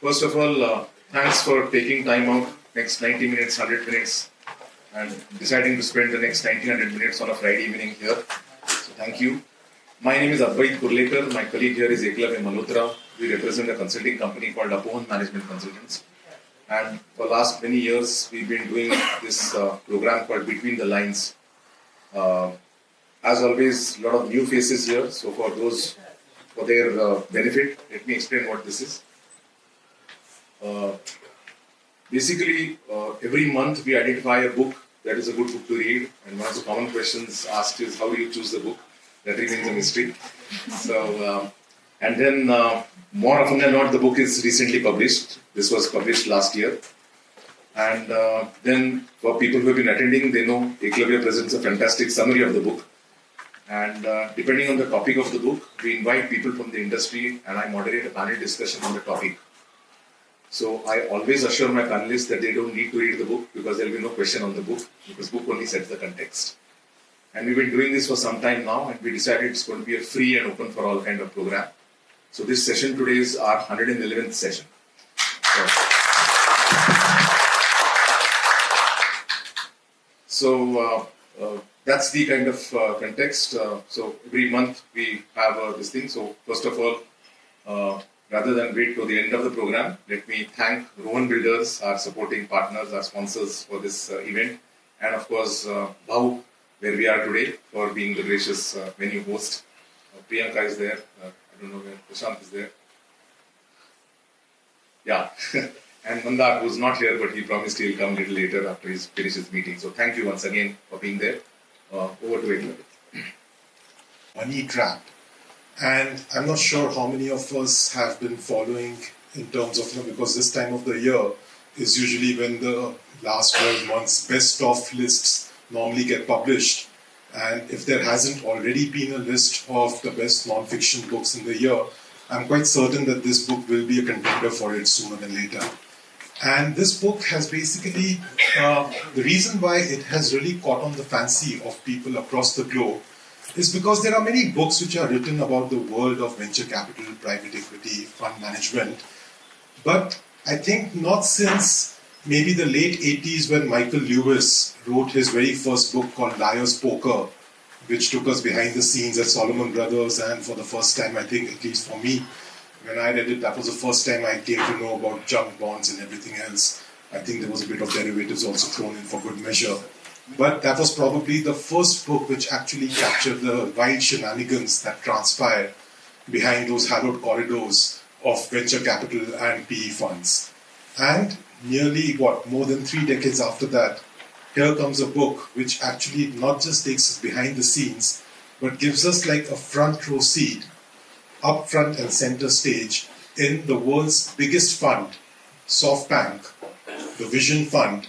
First of all, thanks for taking time out, next 90 minutes, 100 minutes, and deciding to spend the next 90, 100 minutes on a Friday evening here. So thank you. My name is Advait Kurlekar. My colleague here is Eklavya Malhotra. We represent a consulting company called Apohan Management Consultants. And for last many years, we've been doing this program called Between the Lines. As always, a lot of new faces here. So for those, for their benefit, let me explain what this is. Basically, every month we identify a book that is a good book to read. And one of the common questions asked is, how do you choose the book? That remains a mystery. So, and then more often than not, the book is recently published. This was published last year. And then for people who have been attending, they know Eklavya presents a fantastic summary of the book. And depending on the topic of the book, we invite people from the industry and I moderate a panel discussion on the topic. So I always assure my panelists that they don't need to read the book because there will be no question on the book because book only sets the context. And we've been doing this for some time now and we decided it's going to be a free and open for all kind of program. So this session today is our 111th session. So that's the kind of context. So every month we have this thing. So first of all, rather than wait till the end of the program, let me thank Rohan Builders, our supporting partners, our sponsors for this event. And of course, Bhau, where we are today, for being the gracious venue host. Priyanka is there. I don't know where Prashant is there. Yeah. And Mandar, who's not here, but he promised he'll come a little later after he finishes his meeting. So thank you once again for being there. Over to Eklavya. Money trap. And I'm not sure how many of us have been following in terms of, because this time of the year is usually when the last 12 months best of lists normally get published. And if there hasn't already been a list of the best non-fiction books in the year, I'm quite certain that this book will be a contender for it sooner than later. And this book has basically, the reason why it has really caught on the fancy of people across the globe is because there are many books which are written about the world of venture capital, private equity, fund management. But I think not since maybe the late 80s when Michael Lewis wrote his very first book called Liar's Poker, which took us behind the scenes at Solomon Brothers, and for the first time, I think, at least for me, when I read it, that was the first time I came to know about junk bonds and everything else. I think there was a bit of derivatives also thrown in for good measure. But that was probably the first book which actually captured the wild shenanigans that transpired behind those hallowed corridors of venture capital and PE funds. And nearly, more than 3 decades after that, here comes a book which actually not just takes us behind the scenes, but gives us like a front row seat, up front and center stage, in the world's biggest fund, SoftBank, the Vision Fund,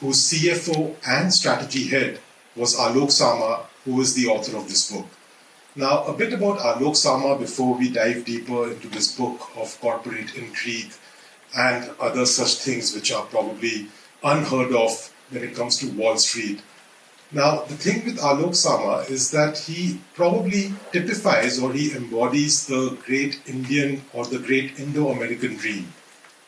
whose CFO and strategy head was Alok Sama, who is the author of this book. Now, a bit about Alok Sama before we dive deeper into this book of corporate intrigue and other such things which are probably unheard of when it comes to Wall Street. Now, the thing with Alok Sama is that he probably typifies or he embodies the great Indian or the great Indo-American dream.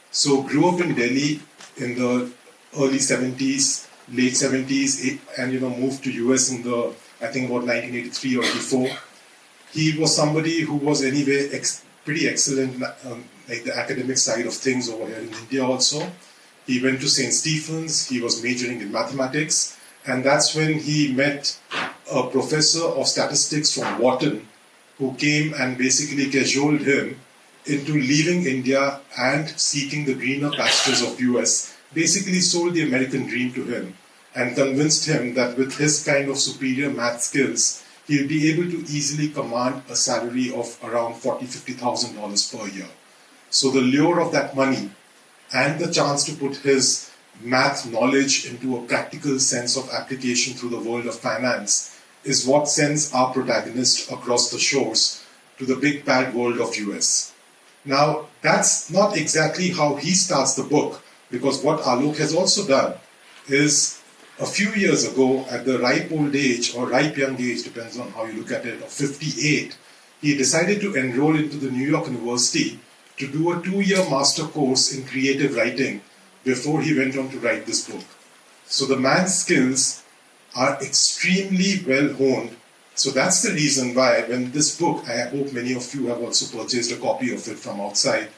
So, grew up in Delhi in the early 70s, late 70s, and moved to US in the, I think about 1983 or 84. He was somebody who was anyway pretty excellent, like the academic side of things over here in India also. He went to St. Stephen's, he was majoring in mathematics, and that's when he met a professor of statistics from Wharton who came and basically cajoled him into leaving India and seeking the greener pastures of US, basically sold the American dream to him and convinced him that with his kind of superior math skills, he'll be able to easily command a salary of around $40,000, $50,000 per year. So the lure of that money and the chance to put his math knowledge into a practical sense of application through the world of finance is what sends our protagonist across the shores to the big bad world of US. Now, that's not exactly how he starts the book, because what Alok has also done is a few years ago, at the ripe old age or ripe young age, depends on how you look at it, of 58, he decided to enroll into the New York University to do a 2-year master course in creative writing before he went on to write this book. So the man's skills are extremely well honed. So that's the reason why when this book, I hope many of you have also purchased a copy of it from outside,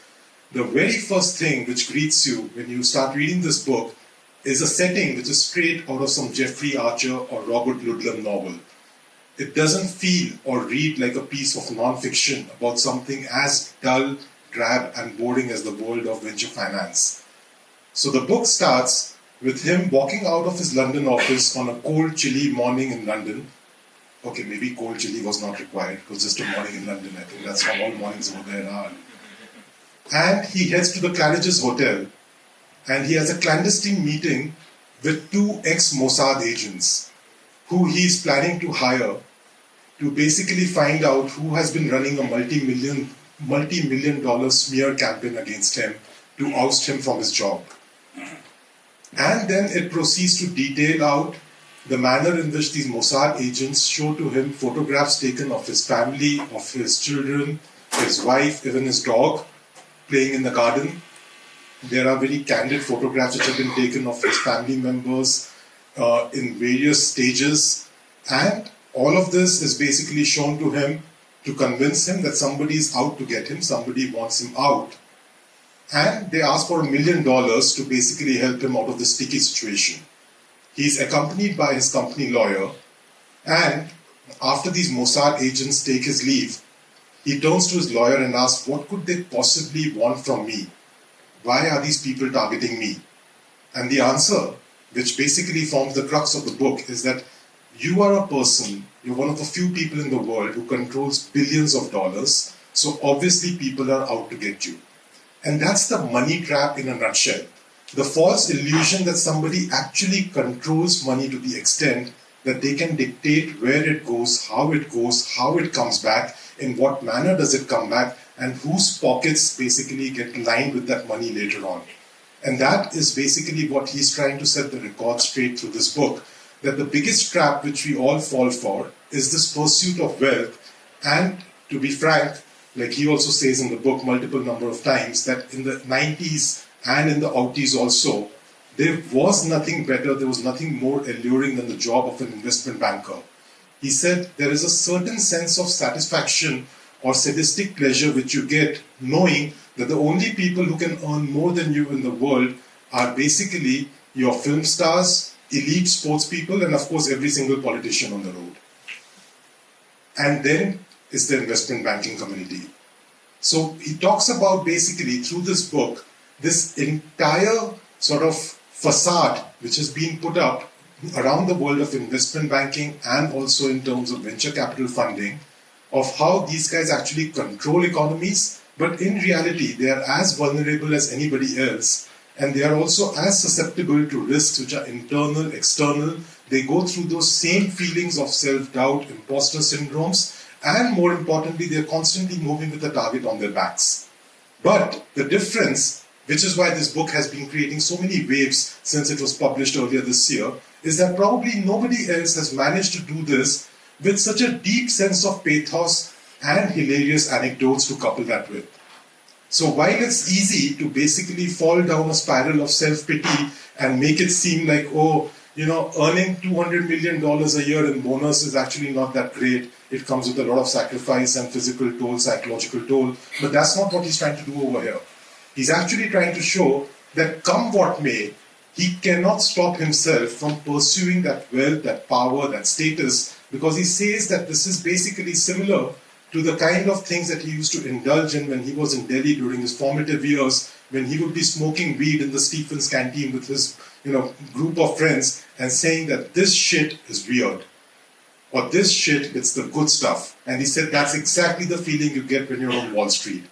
the very first thing which greets you when you start reading this book is a setting which is straight out of some Jeffrey Archer or Robert Ludlum novel. It doesn't feel or read like a piece of non-fiction about something as dull, drab and boring as the world of venture finance. So the book starts with him walking out of his London office on a cold, chilly morning in London. Okay, maybe cold chilly was not required. It was just a morning in London. I think that's how all mornings over there are. And he heads to the Claridge's Hotel and he has a clandestine meeting with 2 ex-Mossad agents who he is planning to hire to basically find out who has been running a multi-million dollar smear campaign against him to oust him from his job. And then it proceeds to detail out the manner in which these Mossad agents show to him photographs taken of his family, of his children, his wife, even his dog, playing in the garden. There are very candid photographs which have been taken of his family members in various stages. And all of this is basically shown to him to convince him that somebody is out to get him, somebody wants him out. And they ask for $1 million to basically help him out of this sticky situation. He's accompanied by his company lawyer, and after these Mossad agents take his leave, he turns to his lawyer and asks, what could they possibly want from me? Why are these people targeting me? And the answer, which basically forms the crux of the book, is that you are a person, you're one of the few people in the world who controls billions of dollars, so obviously people are out to get you. And that's the money trap in a nutshell. The false illusion that somebody actually controls money to the extent that they can dictate where it goes, how it comes back, in what manner does it come back, and whose pockets basically get lined with that money later on. And that is basically what he's trying to set the record straight through this book, that the biggest trap which we all fall for is this pursuit of wealth. And to be frank, like he also says in the book multiple number of times, that in the 90s and in the outies also, there was nothing better, there was nothing more alluring than the job of an investment banker. He said there is a certain sense of satisfaction or sadistic pleasure which you get knowing that the only people who can earn more than you in the world are basically your film stars, elite sports people, and of course every single politician on the road. And then is the investment banking community. So he talks about basically through this book, this entire sort of facade which has been put up around the world of investment banking and also in terms of venture capital funding, of how these guys actually control economies, but in reality they are as vulnerable as anybody else, and they are also as susceptible to risks which are internal, external. They go through those same feelings of self-doubt, imposter syndromes, and more importantly, they're constantly moving with a target on their backs. But the difference, which is why this book has been creating so many waves since it was published earlier this year, is that probably nobody else has managed to do this with such a deep sense of pathos and hilarious anecdotes to couple that with. So while it's easy to basically fall down a spiral of self-pity and make it seem like, oh, you know, earning $200 million a year in bonus is actually not that great. It comes with a lot of sacrifice and physical toll, psychological toll. But that's not what he's trying to do over here. He's actually trying to show that come what may, he cannot stop himself from pursuing that wealth, that power, that status, because he says that this is basically similar to the kind of things that he used to indulge in when he was in Delhi during his formative years, when he would be smoking weed in the Stephens canteen with his group of friends and saying that this shit is weird, or this shit, it's the good stuff. And he said that's exactly the feeling you get when you're on Wall Street.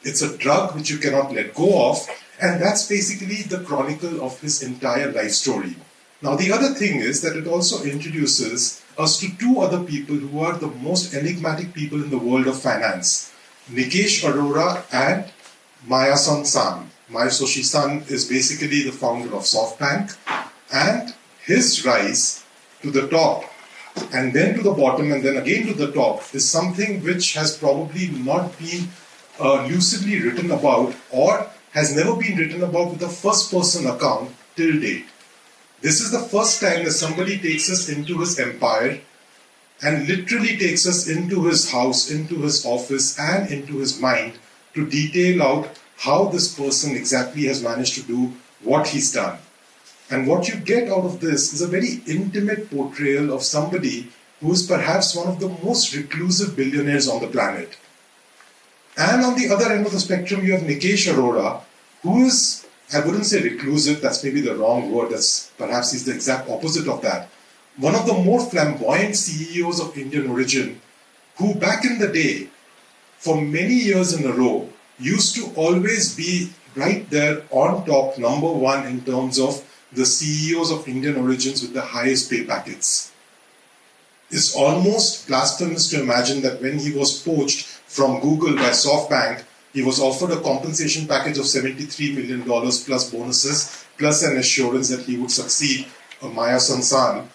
It's a drug which you cannot let go of, and that's basically the chronicle of his entire life story. Now the other thing is that it also introduces us to two other people who are the most enigmatic people in the world of finance, Nikesh Arora and Mayasan San. Mayasoshi San is basically the founder of SoftBank, and his rise to the top and then to the bottom and then again to the top is something which has probably not been lucidly written about or has never been written about with a first person account till date. This is the first time that somebody takes us into his empire and literally takes us into his house, into his office, and into his mind to detail out how this person exactly has managed to do what he's done. And what you get out of this is a very intimate portrayal of somebody who is perhaps one of the most reclusive billionaires on the planet. And on the other end of the spectrum, you have Nikesh Arora, who is, I wouldn't say reclusive, that's maybe the wrong word, perhaps he's the exact opposite of that. One of the more flamboyant CEOs of Indian origin, who back in the day, for many years in a row, used to always be right there on top, number one in terms of the CEOs of Indian origins with the highest pay packets. It's almost blasphemous to imagine that when he was poached from Google by SoftBank, he was offered a compensation package of $73 million plus bonuses, plus an assurance that he would succeed Maya Sansan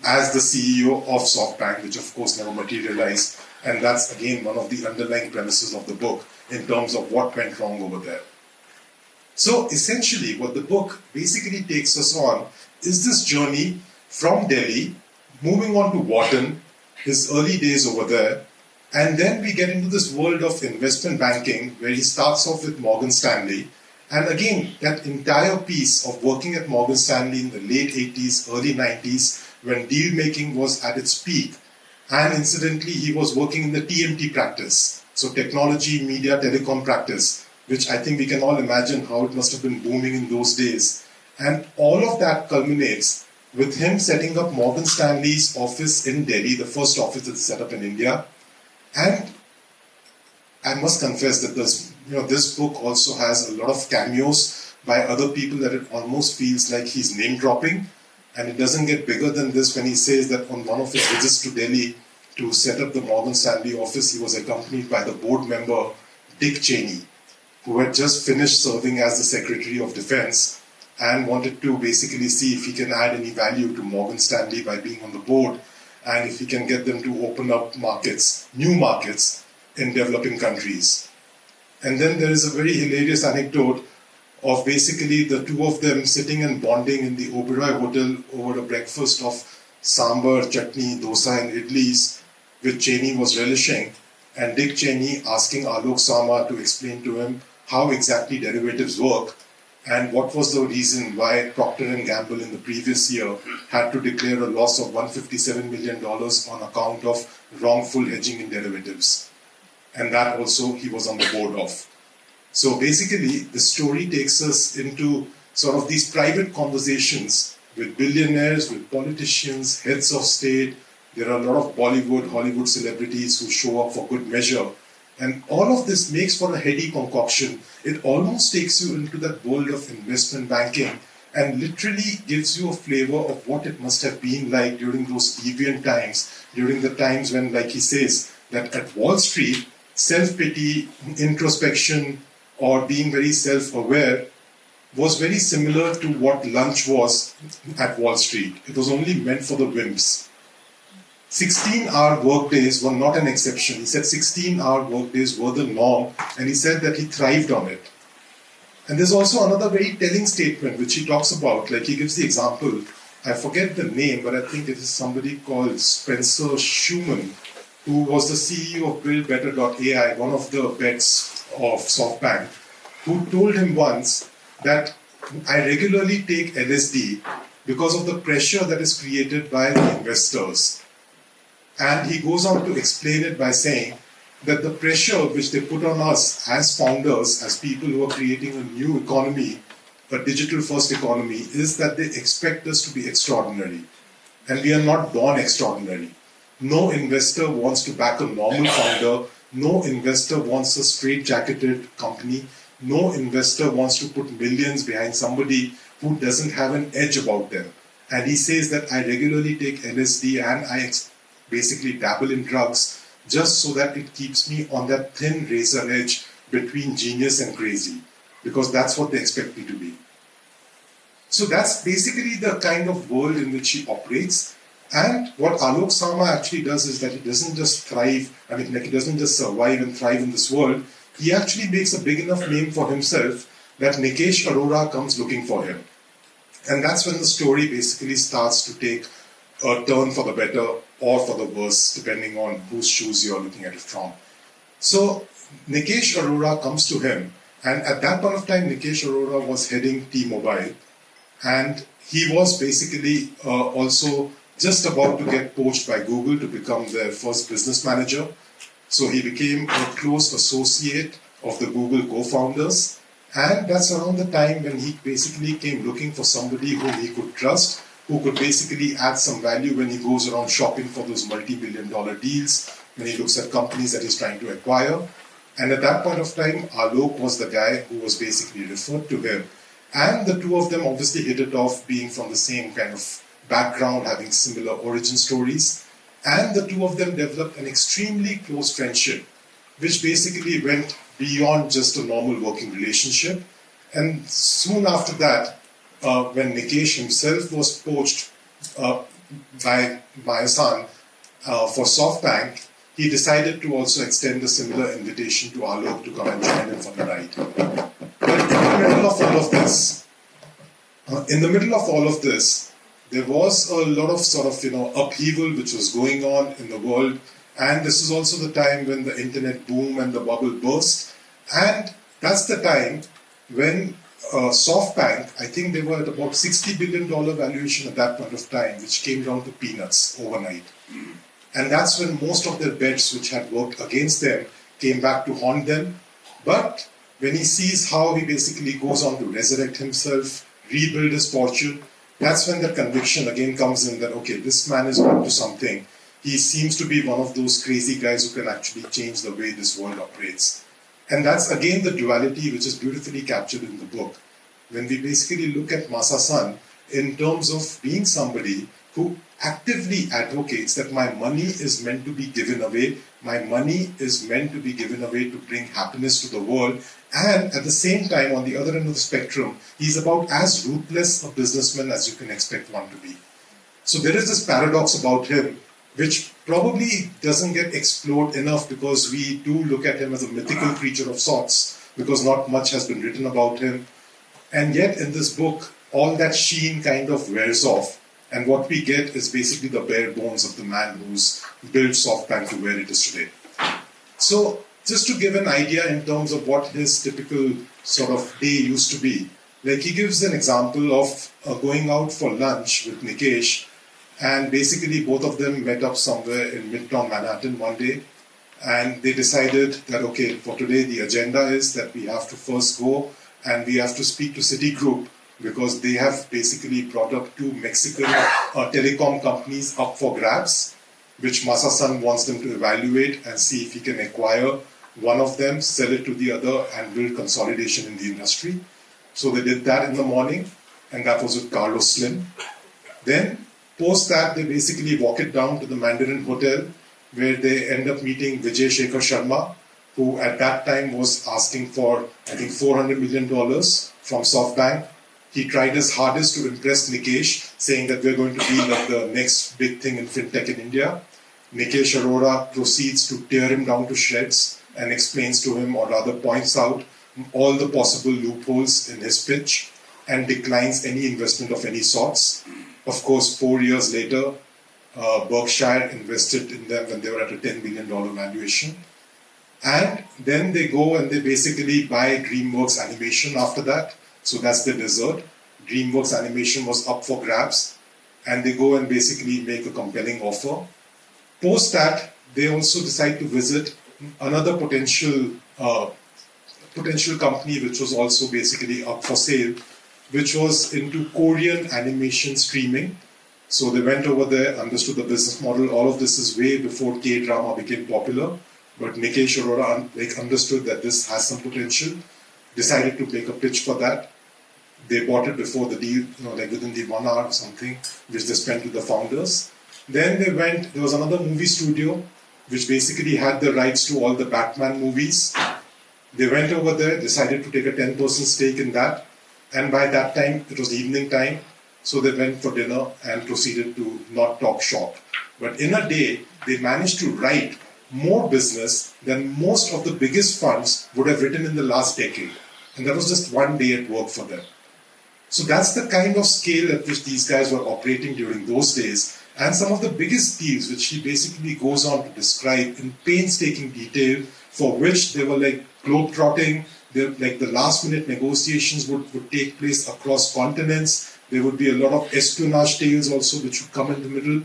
as the CEO of SoftBank, which of course never materialized. And that's again one of the underlying premises of the book in terms of what went wrong over there. So essentially what the book basically takes us on is this journey from Delhi, moving on to Wharton, his early days over there, and then we get into this world of investment banking where he starts off with Morgan Stanley. And again, that entire piece of working at Morgan Stanley in the late 80s, early 90s, when deal making was at its peak. And incidentally, he was working in the TMT practice, so technology, media, telecom practice, which I think we can all imagine how it must have been booming in those days. And all of that culminates with him setting up Morgan Stanley's office in Delhi, the first office that's set up in India. And I must confess that this book also has a lot of cameos by other people that it almost feels like he's name dropping. And it doesn't get bigger than this when he says that on one of his visits to Delhi to set up the Morgan Stanley office, he was accompanied by the board member Dick Cheney, who had just finished serving as the Secretary of Defense and wanted to basically see if he can add any value to Morgan Stanley by being on the board and if he can get them to open up markets, new markets in developing countries. And then there is a very hilarious anecdote of basically the two of them sitting and bonding in the Oberoi Hotel over a breakfast of sambar, chutney, dosa and idlis, which Cheney was relishing, and Dick Cheney asking Alok Sama to explain to him how exactly derivatives work and what was the reason why Procter & Gamble in the previous year had to declare a loss of $157 million on account of wrongful hedging in derivatives. And that also he was on the board of. So basically, the story takes us into sort of these private conversations with billionaires, with politicians, heads of state. There are a lot of Bollywood, Hollywood celebrities who show up for good measure. And all of this makes for a heady concoction. It almost takes you into that world of investment banking and literally gives you a flavor of what it must have been like during those deviant times, during the times when, like he says, that at Wall Street, self-pity, introspection, or being very self-aware was very similar to what lunch was at Wall Street. It was only meant for the wimps. 16-hour workdays were not an exception. He said 16-hour workdays were the norm, and he said that he thrived on it. And there's also another very telling statement which he talks about, like he gives the example, I forget the name, but I think it is somebody called Spencer Schumann, who was the CEO of BuildBetter.ai, one of the bets of SoftBank, who told him once that I regularly take LSD because of the pressure that is created by the investors. And he goes on to explain it by saying that the pressure which they put on us as founders, as people who are creating a new economy, a digital first economy, is that they expect us to be extraordinary. And we are not born extraordinary. No investor wants to back a normal founder. No investor wants a straight-jacketed company. No investor wants to put millions behind somebody who doesn't have an edge about them. And he says that I regularly take LSD and I basically dabble in drugs just so that it keeps me on that thin razor edge between genius and crazy, because that's what they expect me to be. So that's basically the kind of world in which he operates. And what Alok Sama actually does is that he doesn't just thrive, he doesn't just survive and thrive in this world, he actually makes a big enough name for himself that Nikesh Arora comes looking for him. And that's when the story basically starts to take a turn for the better or for the worse, depending on whose shoes you're looking at it from. So Nikesh Arora comes to him, and at that point of time, Nikesh Arora was heading T-Mobile, and he was basically also just about to get poached by Google to become their first business manager. So he became a close associate of the Google co-founders, and that's around the time when he basically came looking for somebody whom he could trust, who could basically add some value when he goes around shopping for those multi-billion-dollar deals, when he looks at companies that he's trying to acquire. And at that point of time, Alok was the guy who was basically referred to him. And the two of them obviously hit it off, being from the same kind of background, having similar origin stories. And the two of them developed an extremely close friendship, which basically went beyond just a normal working relationship. And soon after that, when Nikesh himself was poached by Mayasan for SoftBank, he decided to also extend a similar invitation to Alok to come and join him for the ride. But in the middle of all of this, there was a lot of sort of upheaval which was going on in the world, and this is also the time when the internet boom and the bubble burst, and that's the time when SoftBank, I think they were at about $60 billion valuation at that point of time, which came down to peanuts overnight. And that's when most of their bets, which had worked against them, came back to haunt them. But when he sees how he basically goes on to resurrect himself, rebuild his fortune, that's when the conviction again comes in that, okay, this man is up to something. He seems to be one of those crazy guys who can actually change the way this world operates. And that's again the duality which is beautifully captured in the book. When we basically look at Masasan in terms of being somebody who actively advocates that my money is meant to be given away, my money is meant to be given away to bring happiness to the world, and at the same time, on the other end of the spectrum, he's about as ruthless a businessman as you can expect one to be. So there is this paradox about him, which probably doesn't get explored enough because we do look at him as a mythical creature of sorts, because not much has been written about him. And yet in this book, all that sheen kind of wears off. And what we get is basically the bare bones of the man who's built SoftBank to where it is today. So just to give an idea in terms of what his typical sort of day used to be, like he gives an example of going out for lunch with Nikesh, and basically both of them met up somewhere in Midtown Manhattan one day, and they decided that, okay, for today the agenda is that we have to first go and we have to speak to Citigroup, because they have basically brought up two Mexican telecom companies up for grabs, which Masasan wants them to evaluate and see if he can acquire one of them, sell it to the other, and build consolidation in the industry. So they did that in the morning, and that was with Carlos Slim. Then, post that, they basically walk it down to the Mandarin Hotel, where they end up meeting Vijay Shekhar Sharma, who at that time was asking for, I think, $400 million from SoftBank. He tried his hardest to impress Nikesh, saying that we're going to be like the next big thing in fintech in India. Nikesh Arora proceeds to tear him down to shreds and explains to him, or rather points out, all the possible loopholes in his pitch and declines any investment of any sorts. Of course, 4 years later, Berkshire invested in them when they were at a $10 billion valuation. And then they go and they basically buy DreamWorks Animation after that. So that's the dessert. DreamWorks Animation was up for grabs, and they go and basically make a compelling offer. Post that, they also decide to visit another potential company which was also basically up for sale, which was into Korean animation streaming. So they went over there, understood the business model. All of this is way before K-drama became popular, but Nikesh Arora understood that this has some potential, decided to make a pitch for that. They bought it before the deal, within the 1 hour or something, which they spent with the founders. Then they went, there was another movie studio, which basically had the rights to all the Batman movies. They went over there, decided to take a 10% stake in that. And by that time, it was evening time. So they went for dinner and proceeded to not talk shop. But in a day, they managed to write more business than most of the biggest funds would have written in the last decade. And that was just one day at work for them. So that's the kind of scale at which these guys were operating during those days. And some of the biggest deals, which he basically goes on to describe in painstaking detail, for which they were like globetrotting, like the last minute negotiations would take place across continents. There would be a lot of espionage tales also which would come in the middle.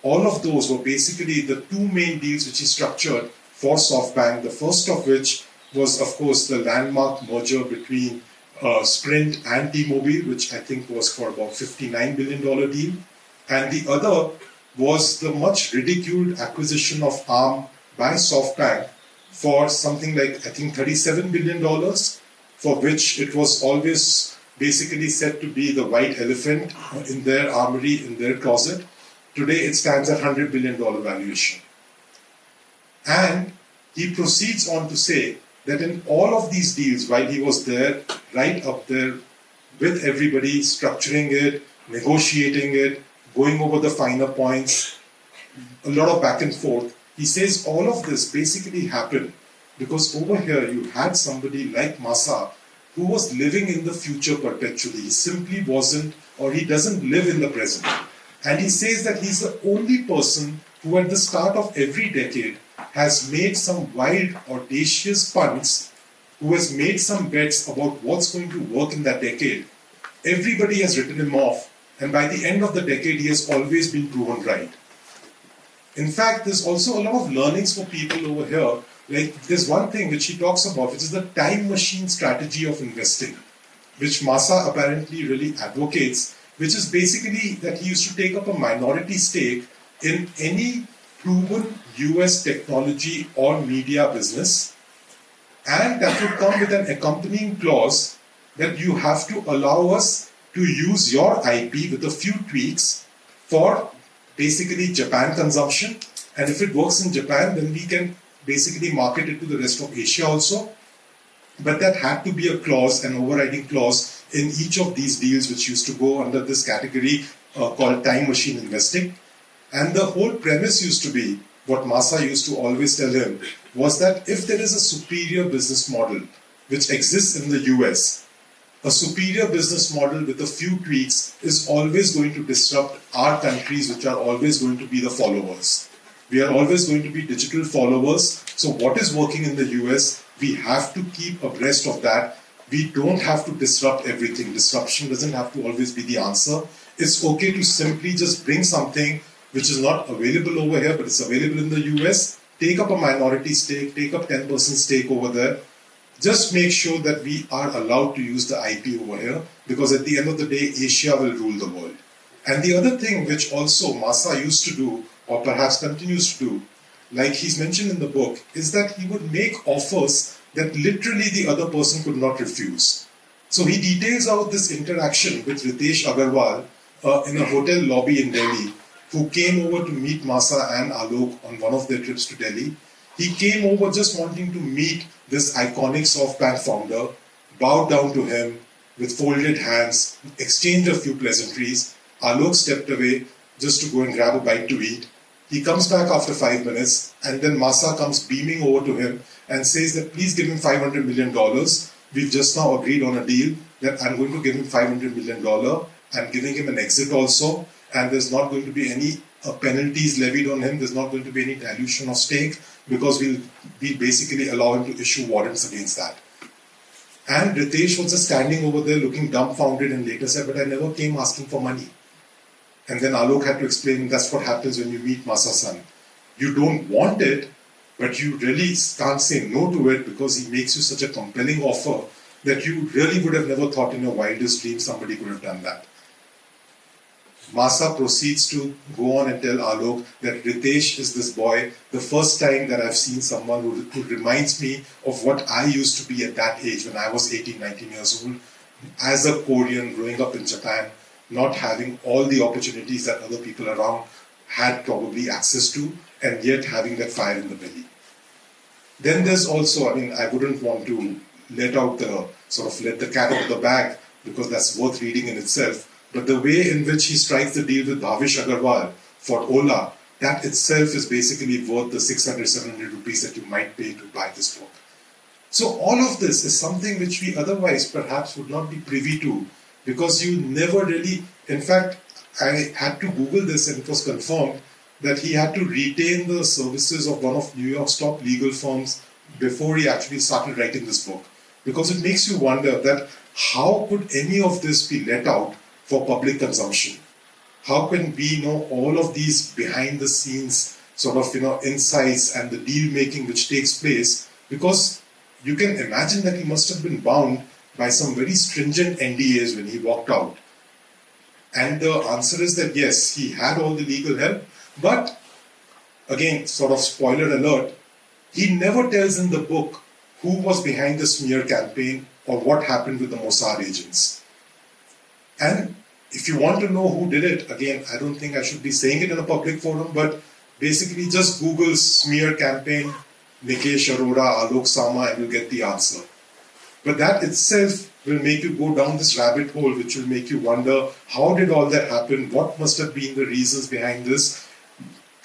All of those were basically the two main deals which he structured for SoftBank. The first of which was, of course, the landmark merger between Sprint and T-Mobile, which I think was for about $59 billion deal. And the other was the much ridiculed acquisition of Arm by SoftBank for something like, I think, $37 billion, for which it was always basically said to be the white elephant in their armory, in their closet. Today it stands at $100 billion valuation. And he proceeds on to say that in all of these deals, while he was there, right up there with everybody, structuring it, negotiating it, going over the finer points, a lot of back and forth, he says all of this basically happened because over here you had somebody like Masa who was living in the future perpetually. He simply wasn't, or he doesn't live in the present. And he says that he's the only person who at the start of every decade has made some wild, audacious punts, who has made some bets about what's going to work in that decade. Everybody has written him off, and by the end of the decade, he has always been proven right. In fact, there's also a lot of learnings for people over here. Like, there's one thing which he talks about, which is the time machine strategy of investing, which Masa apparently really advocates, which is basically that he used to take up a minority stake in any proven US technology or media business, and that would come with an accompanying clause that you have to allow us to use your IP with a few tweaks for basically Japan consumption, and if it works in Japan, then we can basically market it to the rest of Asia also. But that had to be a clause, an overriding clause in each of these deals which used to go under this category called time machine investing. And the whole premise used to be, what Masa used to always tell him, was that if there is a superior business model which exists in the US, a superior business model with a few tweaks is always going to disrupt our countries, which are always going to be the followers. We are always going to be digital followers. So what is working in the US, we have to keep abreast of that. We don't have to disrupt everything. Disruption doesn't have to always be the answer. It's okay to simply just bring something which is not available over here, but it's available in the US. Take up a minority stake, take up 10% stake over there. Just make sure that we are allowed to use the IP over here, because at the end of the day, Asia will rule the world. And the other thing which also Masa used to do, or perhaps continues to do, like he's mentioned in the book, is that he would make offers that literally the other person could not refuse. So he details out this interaction with Ritesh Agarwal in a hotel lobby in Delhi, who came over to meet Masa and Alok on one of their trips to Delhi. He came over just wanting to meet this iconic SoftBank founder, bowed down to him with folded hands, exchanged a few pleasantries. Alok stepped away just to go and grab a bite to eat. He comes back after 5 minutes, and then Masa comes beaming over to him and says that please give him $500 million. We've just now agreed on a deal that I'm going to give him $500 million. I'm giving him an exit also, and there's not going to be any penalties levied on him. There's not going to be any dilution of stake, because we'll basically allow him to issue warrants against that. And Ritesh was just standing over there looking dumbfounded, and later said, but I never came asking for money. And then Alok had to explain, that's what happens when you meet Masa-san. You don't want it, but you really can't say no to it, because he makes you such a compelling offer that you really would have never thought in your wildest dreams somebody could have done that. Masa proceeds to go on and tell Alok that Ritesh is this boy, the first time that I've seen someone who reminds me of what I used to be at that age when I was 18, 19 years old, as a Korean growing up in Japan, not having all the opportunities that other people around had probably access to, and yet having that fire in the belly. Then there's also, I wouldn't want to let the cat out of the bag, because that's worth reading in itself. But the way in which he strikes the deal with Bhavish Agarwal for Ola, that itself is basically worth the 600, 700 rupees that you might pay to buy this book. So all of this is something which we otherwise perhaps would not be privy to, because you never really, in fact, I had to Google this and it was confirmed that he had to retain the services of one of New York's top legal firms before he actually started writing this book. Because it makes you wonder that how could any of this be let out for public consumption? How can we know all of these behind the scenes sort of insights and the deal making which takes place? Because you can imagine that he must have been bound by some very stringent NDAs when he walked out. And the answer is that yes, he had all the legal help, but again, sort of spoiler alert, he never tells in the book who was behind the smear campaign or what happened with the Mossad agents. And if you want to know who did it, again, I don't think I should be saying it in a public forum, but basically just Google smear campaign, Nikesh Arora, Alok Sama, and you'll get the answer. But that itself will make you go down this rabbit hole, which will make you wonder, how did all that happen? What must have been the reasons behind this?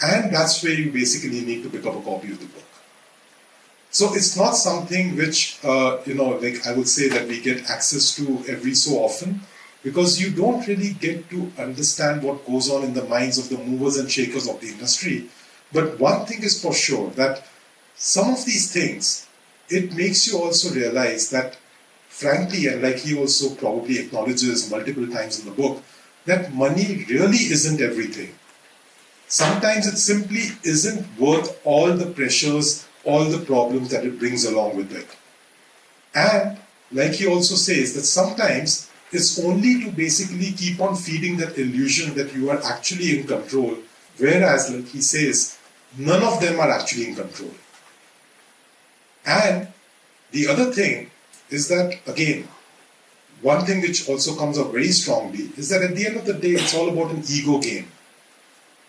And that's where you basically need to pick up a copy of the book. So it's not something which, like I would say that we get access to every so often, because you don't really get to understand what goes on in the minds of the movers and shakers of the industry. But one thing is for sure, that some of these things, it makes you also realize that, frankly, and like he also probably acknowledges multiple times in the book, that money really isn't everything. Sometimes it simply isn't worth all the pressures, all the problems that it brings along with it. And like he also says, that sometimes it's only to basically keep on feeding that illusion that you are actually in control, whereas, like he says, none of them are actually in control. And the other thing is that, again, one thing which also comes up very strongly is that at the end of the day, it's all about an ego game.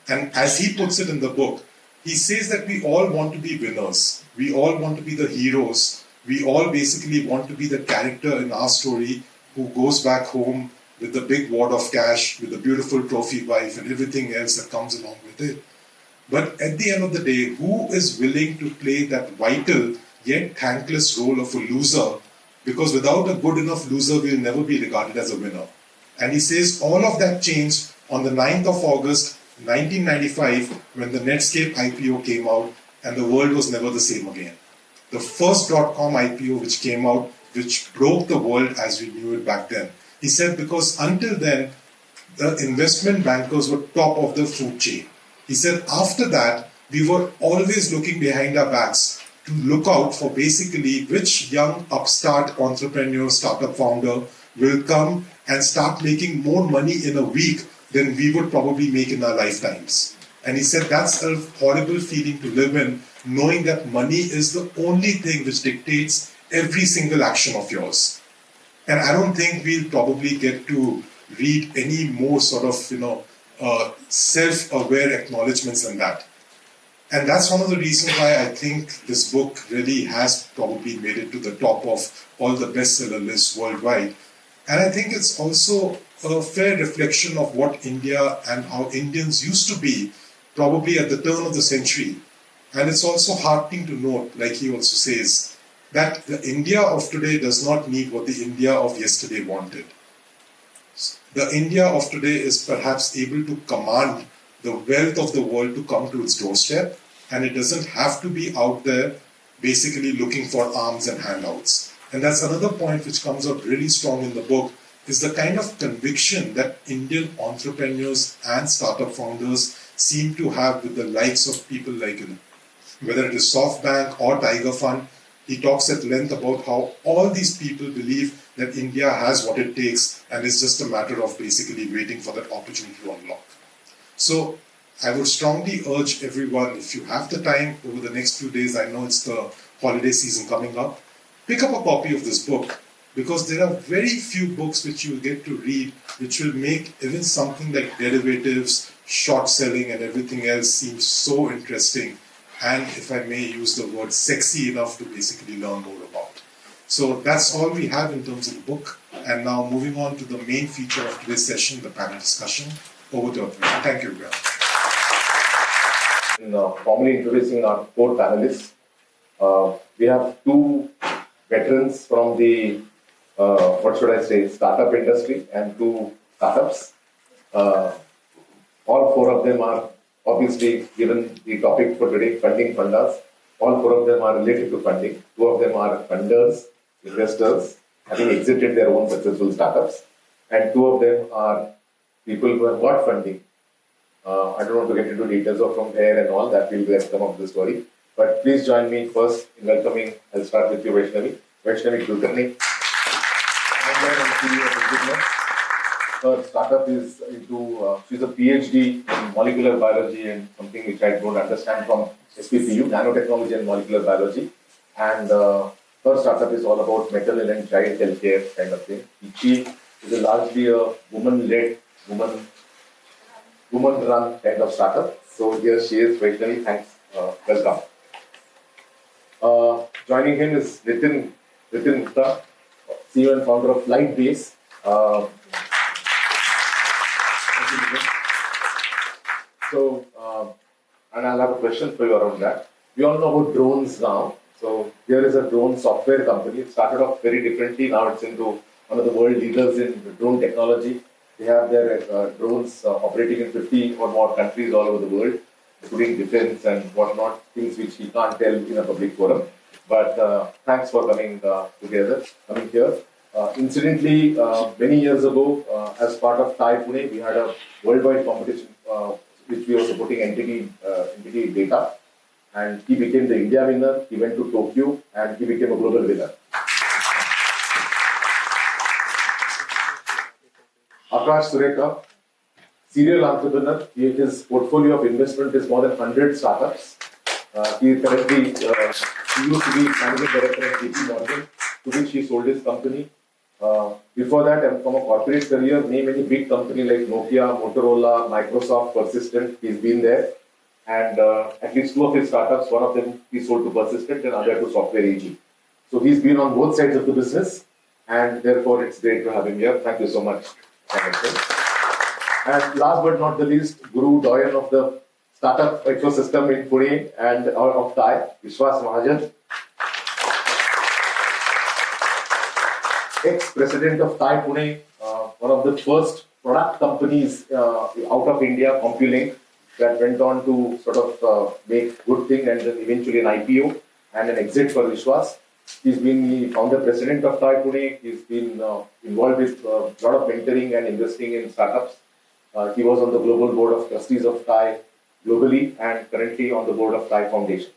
And as he puts it in the book, he says that we all want to be winners. We all want to be the heroes. We all basically want to be the character in our story who goes back home with the big wad of cash, with the beautiful trophy wife and everything else that comes along with it. But at the end of the day, who is willing to play that vital yet thankless role of a loser? Because without a good enough loser, we'll never be regarded as a winner. And he says all of that changed on the 9th of August, 1995, when the Netscape IPO came out and the world was never the same again. The first .com IPO which came out, which broke the world as we knew it back then. He said because until then, the investment bankers were top of the food chain. He said after that, we were always looking behind our backs to look out for basically which young upstart entrepreneur, startup founder will come and start making more money in a week than we would probably make in our lifetimes. And he said that's a horrible feeling to live in, knowing that money is the only thing which dictates every single action of yours. And I don't think we'll probably get to read any more sort of, self-aware acknowledgements than that. And that's one of the reasons why I think this book really has probably made it to the top of all the bestseller lists worldwide. And I think it's also a fair reflection of what India and how Indians used to be, probably at the turn of the century. And it's also heartening to note, like he also says, that the India of today does not need what the India of yesterday wanted. The India of today is perhaps able to command the wealth of the world to come to its doorstep, and it doesn't have to be out there basically looking for arms and handouts. And that's another point which comes out really strong in the book, is the kind of conviction that Indian entrepreneurs and startup founders seem to have with the likes of people like, whether it is SoftBank or Tiger Fund. He talks at length about how all these people believe that India has what it takes, and it's just a matter of basically waiting for that opportunity to unlock. So I would strongly urge everyone, if you have the time over the next few days, I know it's the holiday season coming up, pick up a copy of this book, because there are very few books which you will get to read which will make even something like derivatives, short selling and everything else seem so interesting, and if I may use the word, sexy enough to basically learn more about. So that's all we have in terms of the book. And now moving on to the main feature of today's session, the panel discussion. Over to you. Thank you, Graham. Formally introducing our four panelists. We have two veterans from the, what should I say, startup industry and two startups. Uh, all four of them are obviously, given the topic for today, funding fundas. All four of them are related to funding. Two of them are funders, investors, having exited their own successful startups. And two of them are people who have got funding. I don't want to get into details of from where and all that will come up with the story. But please join me first in welcoming. I'll start with you, Vaishnavi. Vaishnavi Kulkarni. CEO of Business. Her startup is into, she's a PhD in molecular biology and something which I don't understand from SPPU, nanotechnology and molecular biology. And her startup is all about maternal and child healthcare kind of thing. She is largely a woman-led, woman-run kind of startup. So here she is, Vaishnavi, thanks, welcome. Joining him is Nitin Gupta, CEO and founder of Lightbase. And I'll have a question for you around that. We all know about drones now. So here is a drone software company. It started off very differently. Now it's into one of the world leaders in drone technology. They have their drones operating in 50 or more countries all over the world, including defense and whatnot, things which we can't tell in a public forum. But thanks for coming here. Incidentally, many years ago, as part of TIE Pune, we had a worldwide competition which we were supporting entity data. And he became the India winner. He went to Tokyo and he became a global winner. Akash Sureka, serial entrepreneur. His portfolio of investment is more than 100 startups. He currently used to be managing director at JP Morgan, to which he sold his company. Before that, from a corporate career, name any big company like Nokia, Motorola, Microsoft, Persistent. He's been there. And at least two of his startups, one of them he sold to Persistent and other to Software AG. So he's been on both sides of the business, and therefore it's great to have him here. Thank you so much. And last but not the least, Guru Doyen of the startup ecosystem in Pune and of TIE, Vishwas Mahajan, ex-president of TIE Pune, one of the first product companies out of India, CompuLink, that went on to sort of make good thing and then eventually an IPO and an exit for Vishwas. He's been the founder president of TIE Pune. He's been involved with a lot of mentoring and investing in startups. He was on the global board of trustees of TIE globally and currently on the board of TIE Foundation.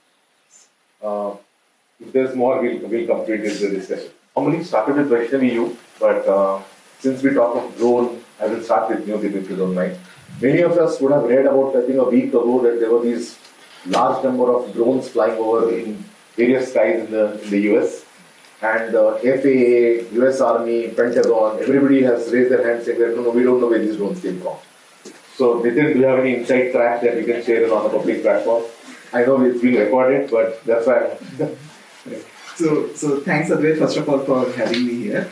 If there's more, we'll complete this discussion. Normally started with Vaishnavi, but since we talk of drone, I will start with you, if you don't mind. Many of us would have read about, I think, a week ago that there were these large number of drones flying over in various skies in the US. And FAA, US Army, Pentagon, everybody has raised their hands saying that no, we don't know where these drones came from. So, Nitin, do you have any inside track that you can share on a public platform? I know it's being recorded, but that's why So thanks, Advait, first of all, for having me here.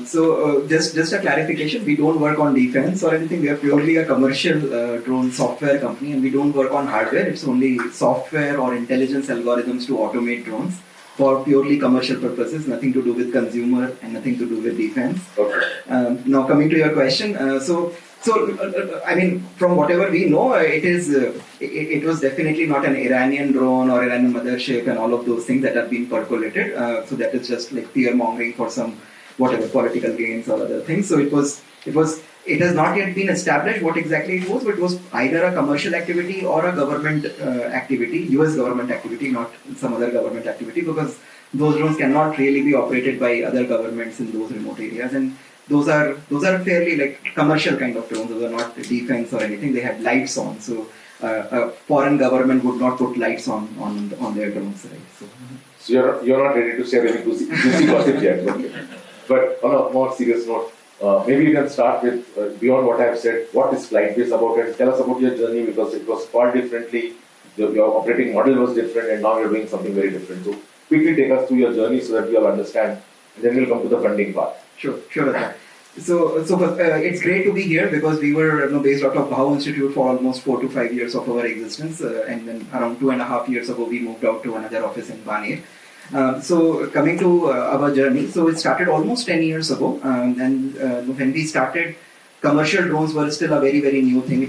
Just a clarification, we don't work on defense or anything. We are purely a commercial drone software company, and we don't work on hardware. It's only software or intelligence algorithms to automate drones for purely commercial purposes, nothing to do with consumer and nothing to do with defense. Okay. Now coming to your question, I mean, from whatever we know, it was definitely not an Iranian drone or Iranian mothership and all of those things that have been percolated. So that is just like fear mongering for some whatever political gains or other things. So it has not yet been established what exactly it was, but it was either a commercial activity or a government activity, US government activity, not some other government activity, because those drones cannot really be operated by other governments in those remote areas. And those are fairly like commercial kind of drones. Those are not defense or anything. They had lights on, so a foreign government would not put lights on their drones, right? So you're not ready to share any juicy gossip yet, okay. But on a more serious note, maybe you can start with beyond what I have said. What is Lightbase about? And tell us about your journey, because it was called differently. Your operating model was different, and now you're doing something very different. So quickly take us through your journey so that we all understand, and then we'll come to the funding part. Sure. It's great to be here because we were based out of Bhau Institute for almost 4 to 5 years of our existence, and then around 2.5 years ago we moved out to another office in Baner. So coming to our journey, so it started almost 10 years ago, and when we started, commercial drones were still a very very new thing.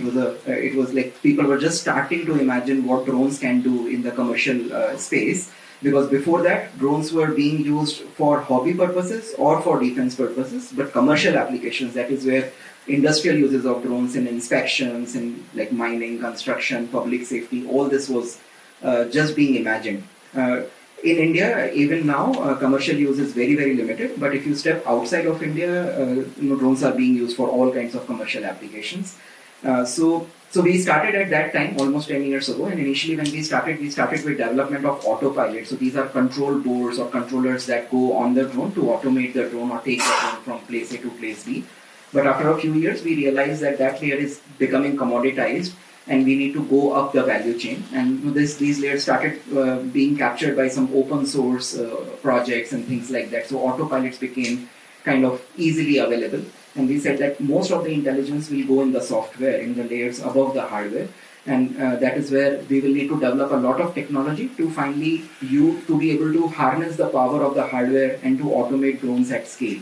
It was like people were just starting to imagine what drones can do in the commercial space. Because before that, drones were being used for hobby purposes or for defense purposes, but commercial applications, that is where industrial uses of drones in inspections, in like mining, construction, public safety, all this was just being imagined. In India, even now, commercial use is very, very limited. But if you step outside of India, drones are being used for all kinds of commercial applications. So we started at that time, almost 10 years ago. And initially, when we started with development of autopilot. So these are control boards or controllers that go on the drone to automate the drone or take the drone from place A to place B. But after a few years, we realized that layer is becoming commoditized, and we need to go up the value chain. And these layers started being captured by some open source projects and things like that. So autopilots became kind of easily available. And we said that most of the intelligence will go in the software, in the layers above the hardware. And that is where we will need to develop a lot of technology to finally to be able to harness the power of the hardware and to automate drones at scale.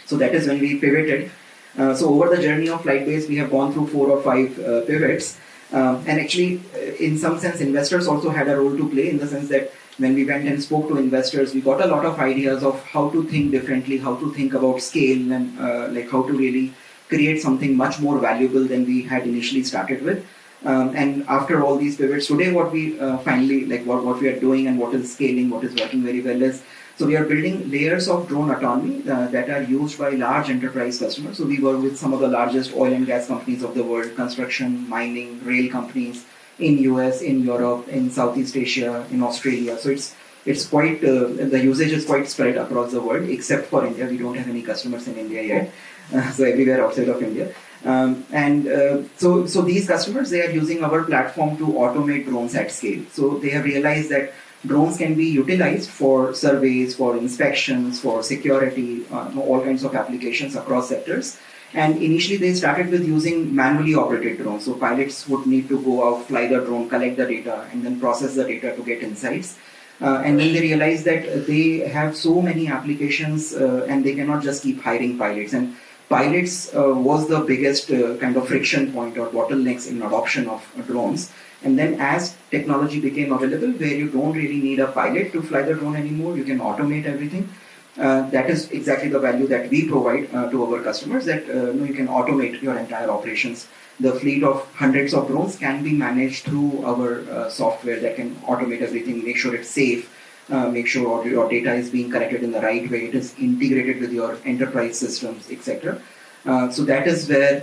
So that is when we pivoted. So over the journey of Flightbase, we have gone through 4 or 5 pivots. And actually, in some sense, investors also had a role to play, in the sense that when we went and spoke to investors, we got a lot of ideas of how to think differently, how to think about scale, and like how to really create something much more valuable than we had initially started with. And after all these pivots, today what we finally, like what we are doing and what is scaling, what is working very well is, so we are building layers of drone autonomy that are used by large enterprise customers. So we work with some of the largest oil and gas companies of the world, construction, mining, rail companies in US, in Europe, in Southeast Asia, in Australia. So it's quite, the usage is quite spread across the world, except for India. We don't have any customers in India yet. So everywhere outside of India. So these customers, they are using our platform to automate drones at scale. So they have realized that drones can be utilized for surveys, for inspections, for security, all kinds of applications across sectors. And initially they started with using manually operated drones. So pilots would need to go out, fly the drone, collect the data, and then process the data to get insights. And then they realized that they have so many applications and they cannot just keep hiring pilots. And pilots was the biggest kind of friction point or bottlenecks in adoption of drones. And then as technology became available, where you don't really need a pilot to fly the drone anymore, you can automate everything. That is exactly the value that we provide to our customers, that you can automate your entire operations. The fleet of hundreds of drones can be managed through our software that can automate everything, make sure it's safe, make sure all your data is being collected in the right way, it is integrated with your enterprise systems, etc. So that is where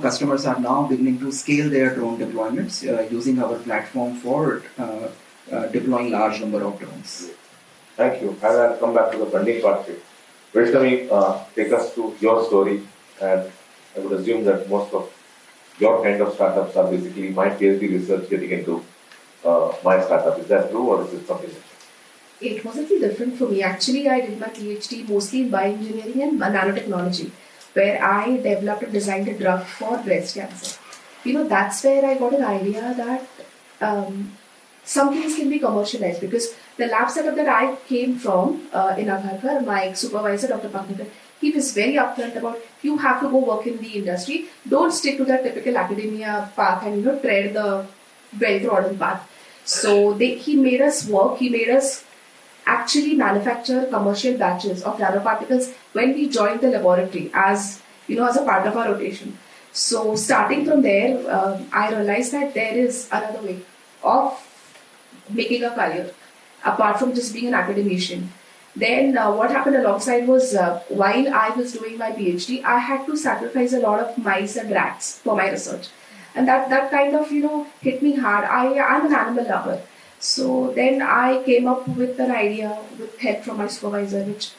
customers are now beginning to scale their drone deployments using our platform for deploying large number of drones. Thank you. And I'll come back to the funding part. Vaishnavi, take us to your story. And I would assume that most of your kind of startups are basically my PhD research getting into my startup. Is that true, or is it something different? It was a little different for me. Actually, I did my PhD mostly in bioengineering and nanotechnology, where I developed and designed a drug for breast cancer. That's where I got an idea that some things can be commercialized, because the lab setup that I came from in Agharkar, my supervisor, Dr. Paknikar, he was very upfront about, you have to go work in the industry. Don't stick to that typical academia path and tread the well-trodden path. So he made us work. He made us actually manufacture commercial batches of nanoparticles when we joined the laboratory as a part of our rotation. So starting from there, I realized that there is another way of making a career apart from just being an academician. Then what happened alongside was, while I was doing my PhD, I had to sacrifice a lot of mice and rats for my research. And that kind of, hit me hard. I'm an animal lover. So then I came up with an idea with help from my supervisor, which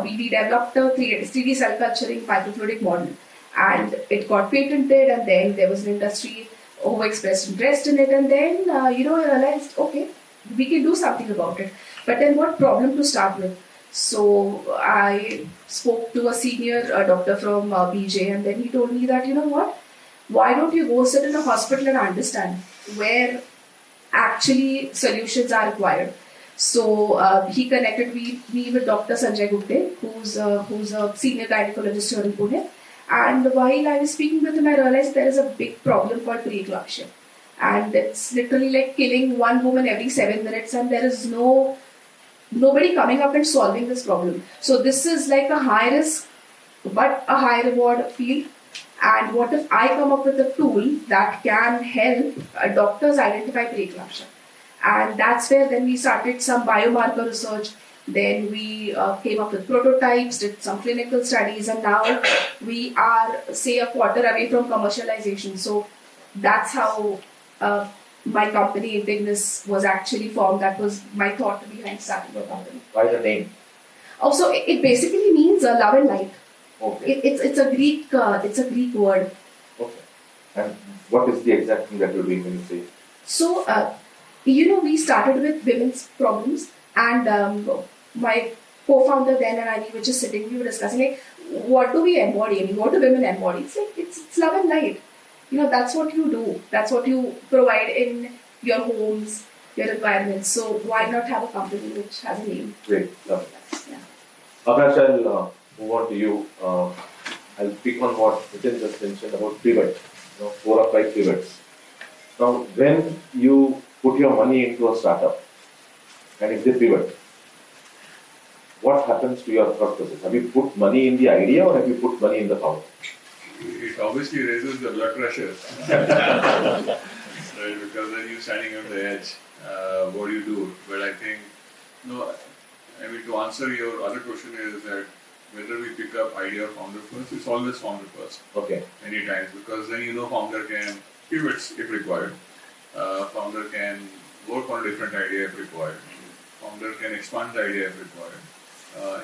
we developed a 3D cell culturing microfluidic model. And it got patented, and then there was an industry who expressed interest in it. And then, I realized, okay, we can do something about it. But then what problem to start with? So I spoke to a senior doctor from BJ, and then he told me that, you know what, why don't you go sit in a hospital and understand where actually solutions are required. So he connected me with Dr. Sanjay Gupte, who's a senior gynecologist here in Pune. And while I was speaking with him, I realized there is a big problem called preeclampsia, and it's literally like killing one woman every 7 minutes, and there is nobody coming up and solving this problem. So this is like a high risk but a high reward field. And what if I come up with a tool that can help doctors identify preeclampsia? And that's where then we started some biomarker research. Then we came up with prototypes, did some clinical studies, and now we are, say, a quarter away from commercialization. So that's how my company Indignus was actually formed. That was my thought behind starting the company. Why the name? Also, it basically means love and light. Okay. It's a Greek word. Okay. And what is the exact thing that you're doing when you say? So we started with women's problems, and my co-founder then and I, we were just sitting, we were discussing like, what do we embody? I mean, what do women embody? It's like it's love and light. That's what you do. That's what you provide in your homes, your environments. So why not have a company which has a name? Great, lovely. Yeah. Akash, I'll move on to you. I'll pick on what Nitin just mentioned about pivot. 4 or 5 pivots. Now, when you put your money into a startup, and if they pivot, what happens to your thought process? Have you put money in the idea, or have you put money in the founder? It obviously raises the blood pressure, right? Because then you're standing on the edge. What do you do? But I think, to answer your other question is that whether we pick up idea or founder first, it's always founder first. Okay. Many times, because then founder can pivot if required. Founder can work on a different idea if required. Founder can expand the idea if required,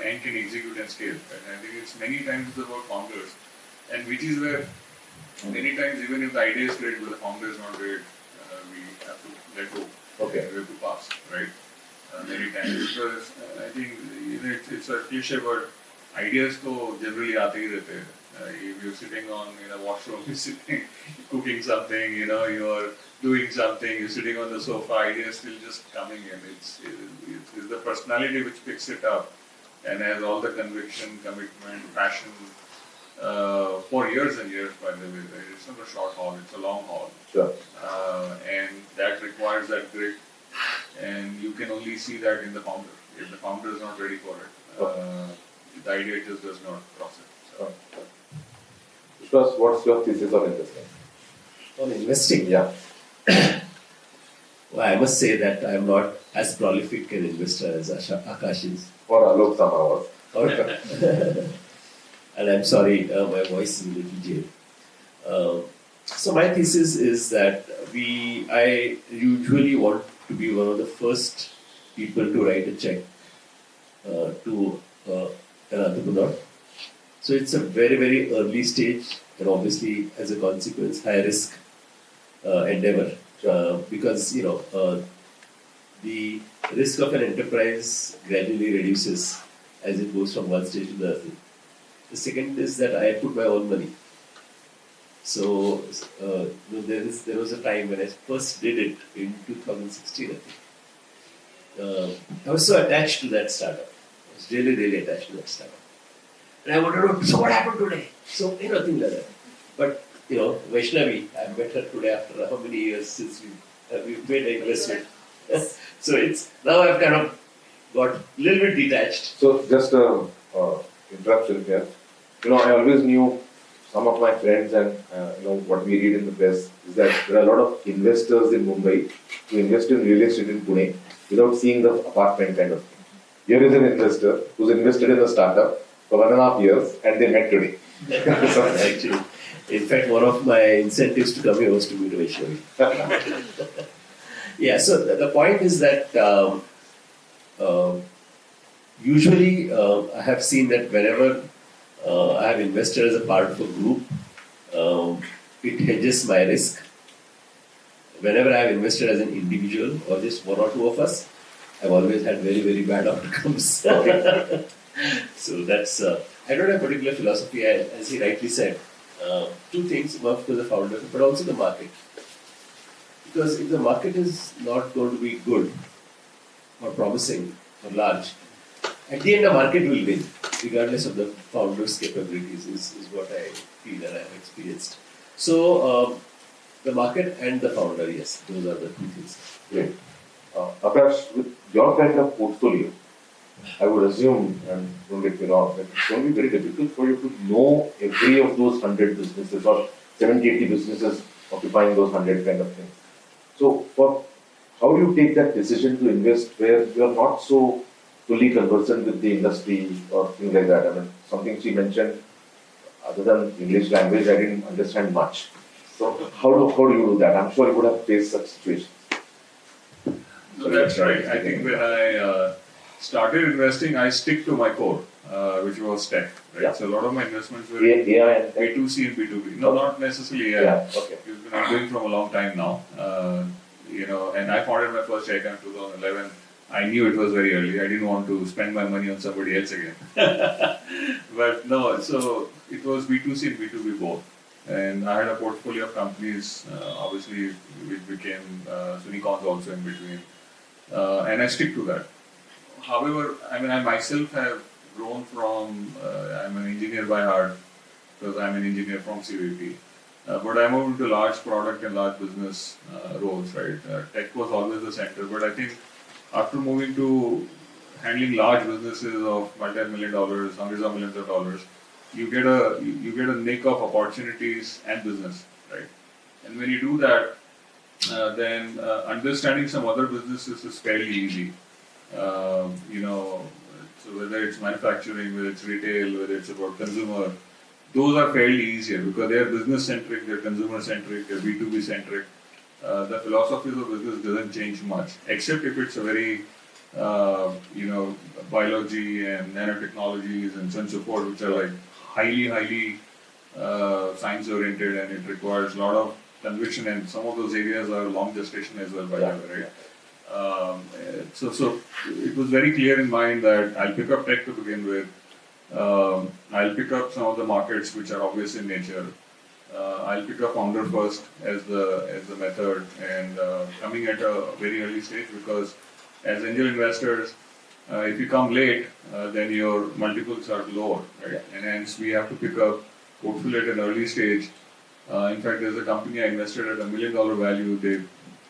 and can execute and scale. Right? I think it's many times it's about founders, and which is where many times even if the idea is great but the founder is not great, we have to let go. Okay. We have to pass, right? Many times, because I think it's a cliche, but ideas तो generally आते ही रहते हैं. If you're sitting in a washroom, you're sitting cooking something, you're doing something, you're sitting on the sofa, ideas still just coming in. It's the personality which picks it up and has all the conviction, commitment, passion for years and years, by the way. It's not a short haul, it's a long haul. Sure. And that requires that grit, and you can only see that in the founder. If the founder is not ready for it, the idea just does not cross it. So. Vishwas, what's your thesis on investing? On investing? Yeah. Well, I must say that I am not as prolific an investor as Akash is. Or Alok somehow was. And I'm sorry, my voice is a little jail. So my thesis is that I usually want to be one of the first people to write a check to an entrepreneur. So it's a very, very early stage, and obviously, as a consequence, high risk endeavor. Because the risk of an enterprise gradually reduces as it goes from one stage to the other. The second is that I put my own money. So there was a time when I first did it in 2016, I think. I was so attached to that startup. I was really, really attached to that startup. And I wanted to know, so what happened today? So, things like that. But, Vaishnavi, I met her today after how many years since we've made an investment. So now I've kind of got a little bit detached. So just interruption here. I always knew some of my friends and what we read in the press is that there are a lot of investors in Mumbai who invest in real estate in Pune without seeing the apartment kind of thing. Here is an investor who's invested in a startup for 1.5 years and they met today. Actually, in fact, one of my incentives to come here was to meet Vaishnavi. Yeah, so the point is that usually I have seen that whenever I have invested as a part of a group, it hedges my risk. Whenever I have invested as an individual or just one or two of us, I've always had very, very bad outcomes. So that's, I don't have a particular philosophy, as he rightly said. Two things work for the founder, but also the market. Because if the market is not going to be good or promising or large, at the end the market will win, regardless of the founder's capabilities, is what I feel and I have experienced. So, the market and the founder, yes, those are the two things. Great. Akash, with your kind of portfolio, I would assume, and don't get me wrong, that it's going to be very difficult for you to know every of those 100 businesses or 70, 80 businesses occupying those 100 kind of things. So, how do you take that decision to invest where you are not so fully conversant with the industry or things like that? I mean, something she mentioned, other than English language, I didn't understand much. So, how do you do that? I'm sure you would have faced such situations. No, that's right. I think when I started investing, I stick to my core, which was tech. Right? Yeah. So a lot of my investments were AI and tech? B2C and B2B. No, not necessarily AI. Yeah, okay. It's been I'm doing from a long time now. And I founded my first tech in 2011. I knew it was very early. I didn't want to spend my money on somebody else again. But no, so it was B2C and B2B both. And I had a portfolio of companies, obviously, which became Unicorns also in between. And I stick to that. However, I mean, I myself have grown from, I'm an engineer by heart, because I'm an engineer from CVP. But I moved into large product and large business roles, right? Tech was always the center, but I think after moving to handling large businesses of multi-million dollars, hundreds of millions of dollars, you get a nick of opportunities and business, right? And when you do that, then understanding some other businesses is fairly easy. So whether it's manufacturing, whether it's retail, whether it's about consumer, those are fairly easier because they are business centric, they're consumer centric, they're B2B centric. The philosophy of the business doesn't change much, except if it's a very biology and nanotechnologies and so on and so forth, which are like highly science oriented, and it requires a lot of conviction, and some of those areas are long gestation as well, by the way, right? So it was very clear in mind that I'll pick up tech to begin with. I'll pick up some of the markets which are obvious in nature. I'll pick up founder first as the method, and coming at a very early stage, because as angel investors, if you come late, then your multiples are lower, right? And hence we have to pick up portfolio at an early stage. In fact, there's a company I invested at $1 million value. They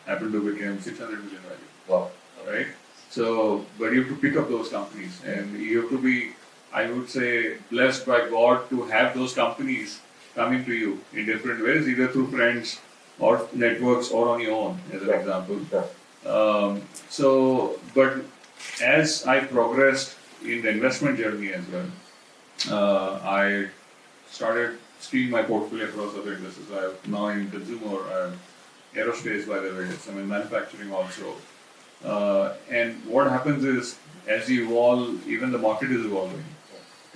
happened to become 600 million value. Wow. Right? So, but you have to pick up those companies, and you have to be, I would say, blessed by God to have those companies coming to you in different ways, either through friends or networks or on your own, as an example. But as I progressed in the investment journey as well, I started streaming my portfolio across other industries. I have now in consumer, aerospace, by the way, some in manufacturing also. And what happens is, as you evolve, even the market is evolving,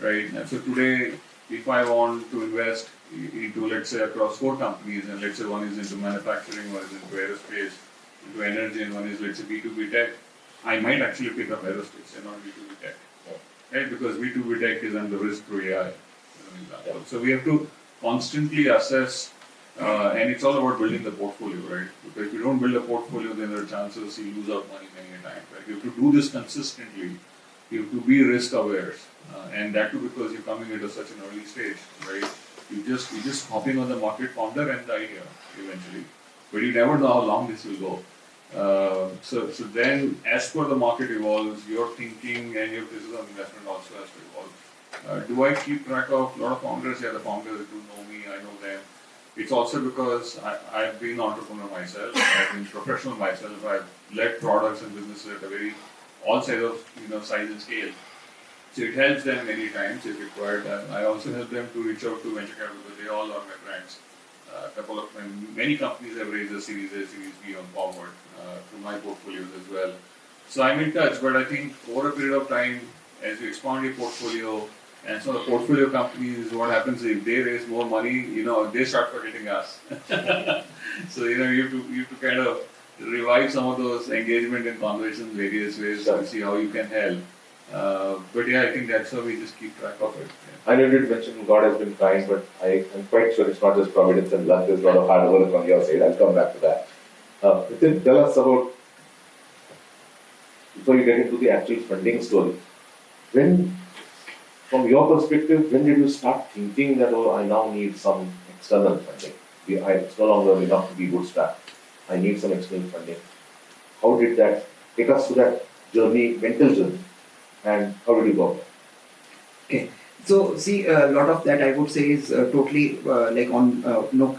right? And so today, if I want to invest into, let's say, across 4 companies, and let's say one is into manufacturing, one is into aerospace, into energy, and one is, let's say, B2B tech, I might actually pick up aerospace and not B2B tech, right? Because B2B tech is under risk through AI, as an example. So we have to constantly assess, and it's all about building the portfolio, right? Because if you don't build a portfolio, then there are chances you lose out money many times, right? You have to do this consistently. You have to be risk aware, and that too because you're coming at such an early stage, right? You just hopping on the market founder and the idea eventually, but you never know how long this will go. So then, as per the market evolves, your thinking and your business of investment also has to evolve. Do I keep track of a lot of founders? Yeah, the founders do know me, I know them. It's also because I've been an entrepreneur myself, I've been professional myself, I've led products and businesses at a very all size of size and scale. So it helps them many times if required. I also help them to reach out to venture capital because they all are my friends. Many companies have raised a Series A, Series B on forward through my portfolios as well. So I'm in touch, but I think over a period of time, as you expand your portfolio, and so the portfolio companies, what happens if they raise more money, they start forgetting us. So you have to kind of revive some of those engagement and conversations various ways Sure. to see how you can help. But yeah, I think that's how we just keep track of it. Yeah. I know you did mention God has been kind, but I am quite sure it's not just providence and luck. There's a lot of hard work on your side. I'll come back to that. Nitin, tell us about, before you get into the actual funding story, when, from your perspective, when did you start thinking that, oh, I now need some external funding? It's no longer enough to be bootstrapped. I need some external funding. How did that take us to that journey, mental journey, and how did you go? Okay. So see, a lot of that I would say is totally like on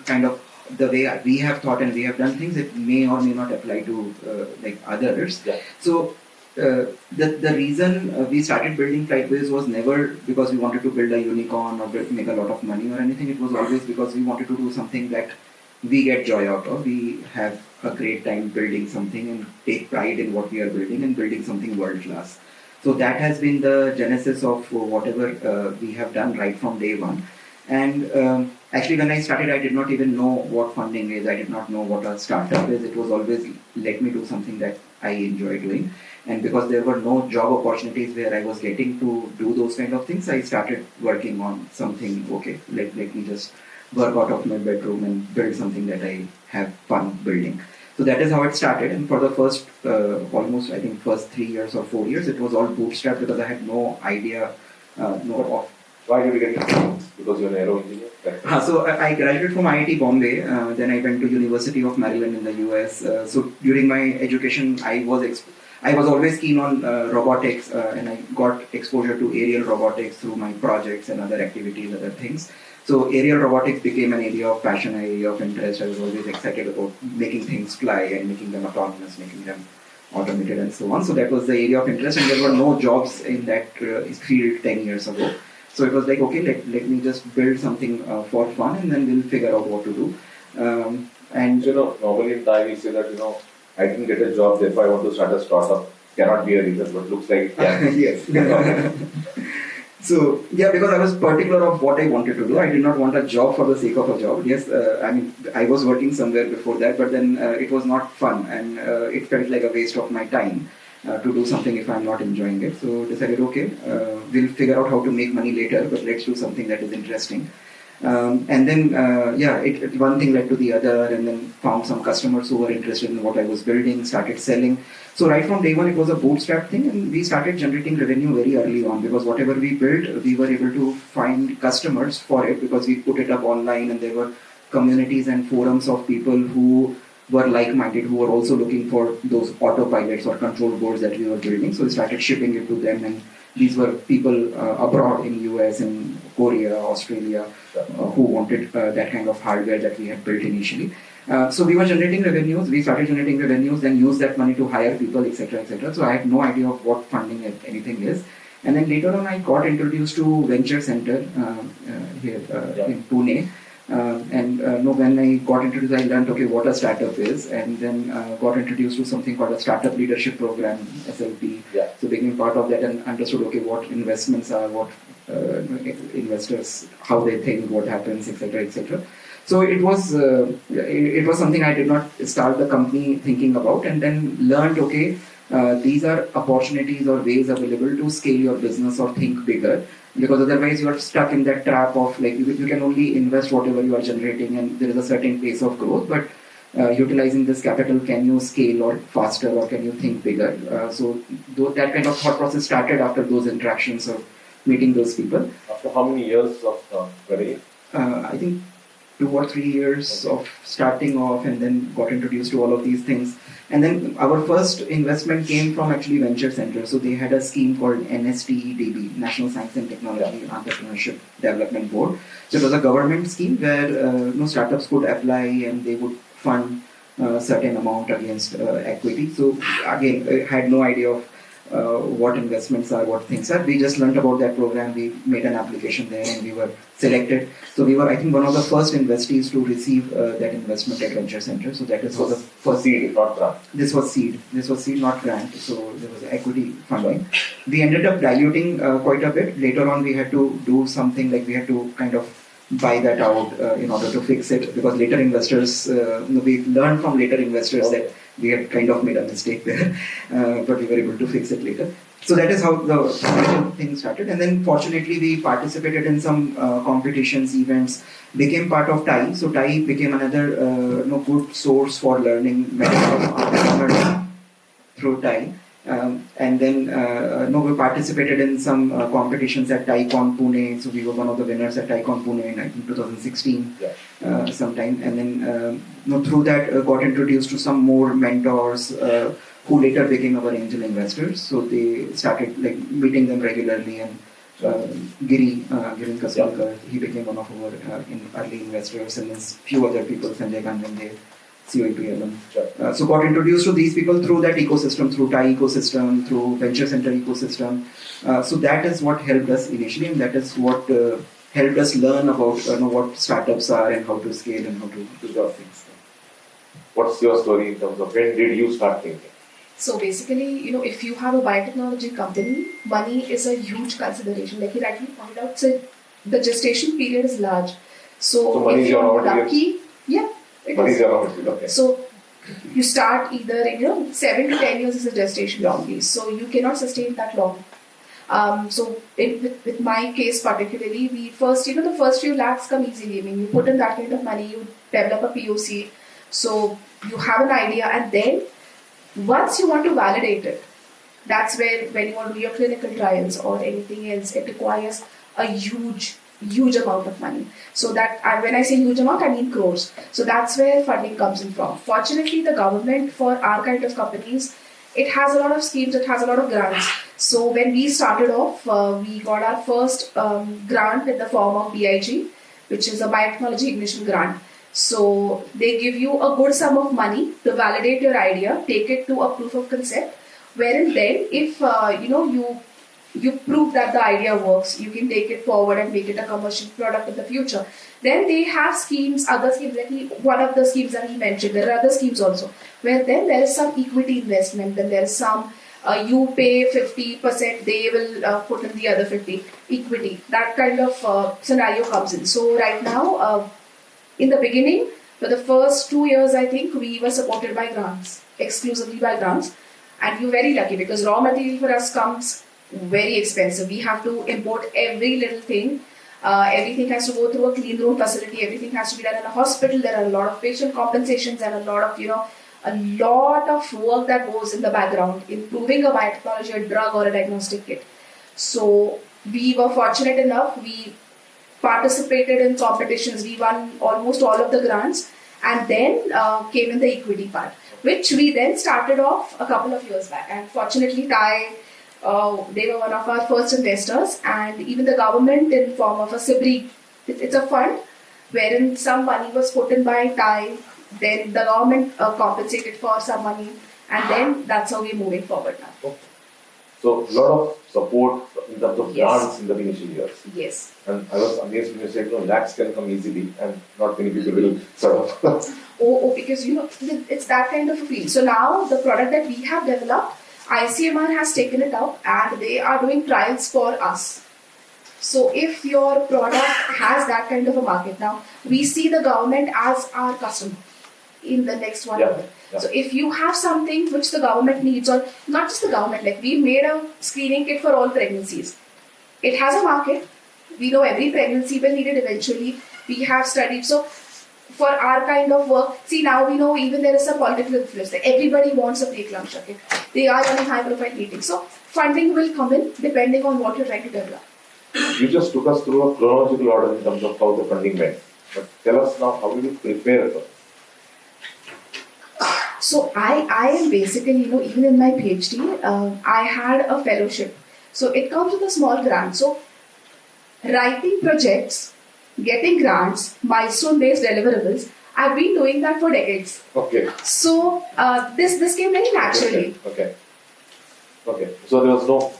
kind of the way we have thought and we have done things. It may or may not apply to like others. Yeah. So the reason we started building Flightways was never because we wanted to build a unicorn or make a lot of money or anything. It was always because we wanted to do something that we get joy out of. We have a great time building something and take pride in what we are building and building something world class. So that has been the genesis of whatever we have done right from day one. And actually, when I started, I did not even know what funding is. I did not know what a startup is. It was always let me do something that I enjoy doing. And because there were no job opportunities where I was getting to do those kind of things, I started working on something. Okay, let me just work out of my bedroom and build something that I have fun building. So that is how it started. And for the first almost, I think, first 3 years or 4 years, it was all bootstrapped because I had no idea, of. Why did you get into because you're an aero engineer? So I graduated from IIT Bombay. Then I went to University of Maryland in the US. So during my education, I was always keen on robotics, and I got exposure to aerial robotics through my projects and other activities, other things. So aerial robotics became an area of passion, an area of interest. I was always excited about making things fly and making them autonomous, making them automated and so on. So that was the area of interest, and there were no jobs in that field 10 years ago. So it was like, okay, let me just build something for fun, and then we'll figure out what to do. And So, normally in Thai we say that, I didn't get a job, therefore I want to start a startup. Cannot be a reason, but looks like it can. yes. So yeah, because I was particular of what I wanted to do. I did not want a job for the sake of a job. Yes, I mean, I was working somewhere before that, but then it was not fun, and it felt like a waste of my time to do something if I'm not enjoying it. So decided, okay, we'll figure out how to make money later, but let's do something that is interesting. And then, one thing led to the other, and then found some customers who were interested in what I was building, started selling. So right from day one, it was a bootstrap thing, and we started generating revenue very early on because whatever we built, we were able to find customers for it because we put it up online, and there were communities and forums of people who were like-minded, who were also looking for those autopilots or control boards that we were building. So we started shipping it to them, and these were people abroad in US and Korea, Australia, who wanted that kind of hardware that we had built initially. So we were generating revenues. We started generating revenues, then used that money to hire people, etc., etc. So I had no idea of what funding anything is. And then later on, I got introduced to Venture Center here in Pune. When I got introduced, I learned what a startup is, and then got introduced to something called a startup leadership program, SLP. Yeah. So became part of that and understood what investments are, what investors, how they think, what happens, etc., etc. So it was something I did not start the company thinking about, and then learned these are opportunities or ways available to scale your business or think bigger. Because otherwise you are stuck in that trap of you can only invest whatever you are generating, and there is a certain pace of growth, but utilizing this capital, can you scale or faster, or can you think bigger? So that kind of thought process started after those interactions of meeting those people. After how many years of career? I think 2 or 3 years of starting off, and then got introduced to all of these things. And then our first investment came from actually Venture Center. So they had a scheme called NSTEDB, National Science and Technology Entrepreneurship Development Board. So it was a government scheme where startups could apply, and they would fund a certain amount against equity. So again, I had no idea of what investments are, what things are. We just learned about that program. We made an application there, and we were selected. So we were, I think, one of the first investees to receive that investment at Venture Center. So that was the first seed, not grant. This was seed. This was seed, not grant. So there was equity funding. We ended up diluting quite a bit. Later on, we had to do something we had to kind of buy that out in order to fix it, because later investors, we learned from later investors that we had kind of made a mistake there, but we were able to fix it later. So that is how the initial thing started, and then fortunately we participated in some competitions, events, became part of TIE. So TIE became another good source for learning methods through TIE. And then we participated in some competitions at TiECon Pune. So we were one of the winners at TiECon Pune in I think 2016 sometime. And then through that got introduced to some more mentors who later became our angel investors. So they started like meeting them regularly. And Girin Kaswalkar, he became one of our early investors, and then few other people, Sanjay Kanjande, COEPL. So got introduced to these people through that ecosystem, through TIE ecosystem, through Venture Center ecosystem. So that is what helped us initially, and that is what helped us learn about what startups are and how to scale and how to do those things. What's your story in terms of when did you start thinking? So basically, if you have a biotechnology company, money is a huge consideration. Like you rightly pointed out, so the gestation period is large. So money if is your you're raw material? lucky, Money is your raw material, okay. So you start either in 7 to 10 years is a gestation normally. So you cannot sustain that long. With my case particularly, we first, the first few lakhs come easily. I mean, you put in that kind of money, you develop a POC, so you have an idea, and then once you want to validate it, that's where when you want to do your clinical trials or anything else, it requires a huge amount of money. So that when I say huge amount, I mean crores. So that's where funding comes in from. Fortunately, the government for our kind of companies, it has a lot of schemes, it has a lot of grants. So when we started off, we got our first grant in the form of BIG, which is a biotechnology ignition grant. So they give you a good sum of money to validate your idea, take it to a proof of concept, wherein then if you prove that the idea works, you can take it forward and make it a commercial product in the future. Then they have schemes, other schemes, like one of the schemes that he mentioned, there are other schemes also, where then there is some equity investment, then there is some, you pay 50%, they will put in the other 50, equity. That kind of scenario comes in. So right now, in the beginning, for the first 2 years, I think we were supported by grants, exclusively by grants. And we're very lucky because raw material for us comes very expensive. We have to import every little thing. Everything has to go through a clean room facility. Everything has to be done in a hospital. There are a lot of patient compensations and a lot of work that goes in the background in proving a biotechnology, a drug or a diagnostic kit. So we were fortunate enough. We participated in competitions. We won almost all of the grants, and then came in the equity part, which we then started off a couple of years back. And fortunately, TIE, they were one of our first investors, and even the government in form of a SIBRI, it's a fund wherein some money was put in by TIE, then the government compensated for some money, and then that's how we're moving forward now. Okay. So a lot of support in terms of grants in the initial years. Yes. And I was amazed when you said, lakhs can come easily, and not many people will sort of. Because it's that kind of a field. So now the product that we have developed, ICMR has taken it up and they are doing trials for us. So if your product has that kind of a market, now we see the government as our customer in the next 1 year. Yeah. So if you have something which the government needs, or not just the government, like we made a screening kit for all pregnancies. It has a market. We know every pregnancy will need it eventually. We have studied. So for our kind of work, see now we know even there is a political influence. Like everybody wants a pre-eclampsia kit. They are running high profile meetings. So funding will come in depending on what you're trying to develop. You just took us through a chronological order in terms of how the funding went. But tell us now, how did you prepare for it? So I am basically, even in my PhD, I had a fellowship. So it comes with a small grant. So writing projects, getting grants, milestone-based deliverables, I've been doing that for decades. Okay. So this came very naturally. Okay. So there was no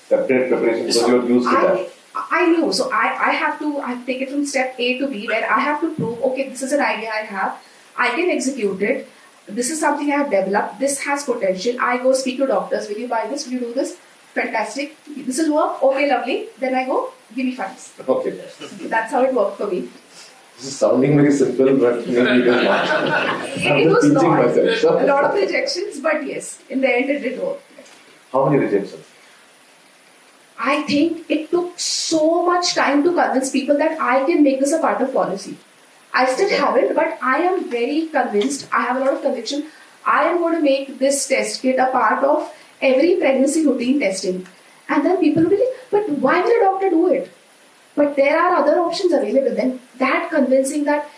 separate preparation because you were used to that. I knew. So I have taken it from step A to B, where I have to prove, okay, this is an idea I have. I can execute it. This is something I have developed. This has potential. I go speak to doctors. Will you buy this? Will you do this? Fantastic. This will work. Okay, lovely. Then I go, give me funds. Okay. That's how it worked for me. This is sounding very simple, but maybe it is not. I'm It just was teaching not. myself. A lot of rejections, but yes, in the end it did work. How many rejections? I think it took so much time to convince people that I can make this a part of policy. I still haven't, but I am very convinced. I have a lot of conviction. I am going to make this test kit a part of every pregnancy routine testing. And then people will be like, but why will a doctor do it? But there are other options available. Then that convincing that,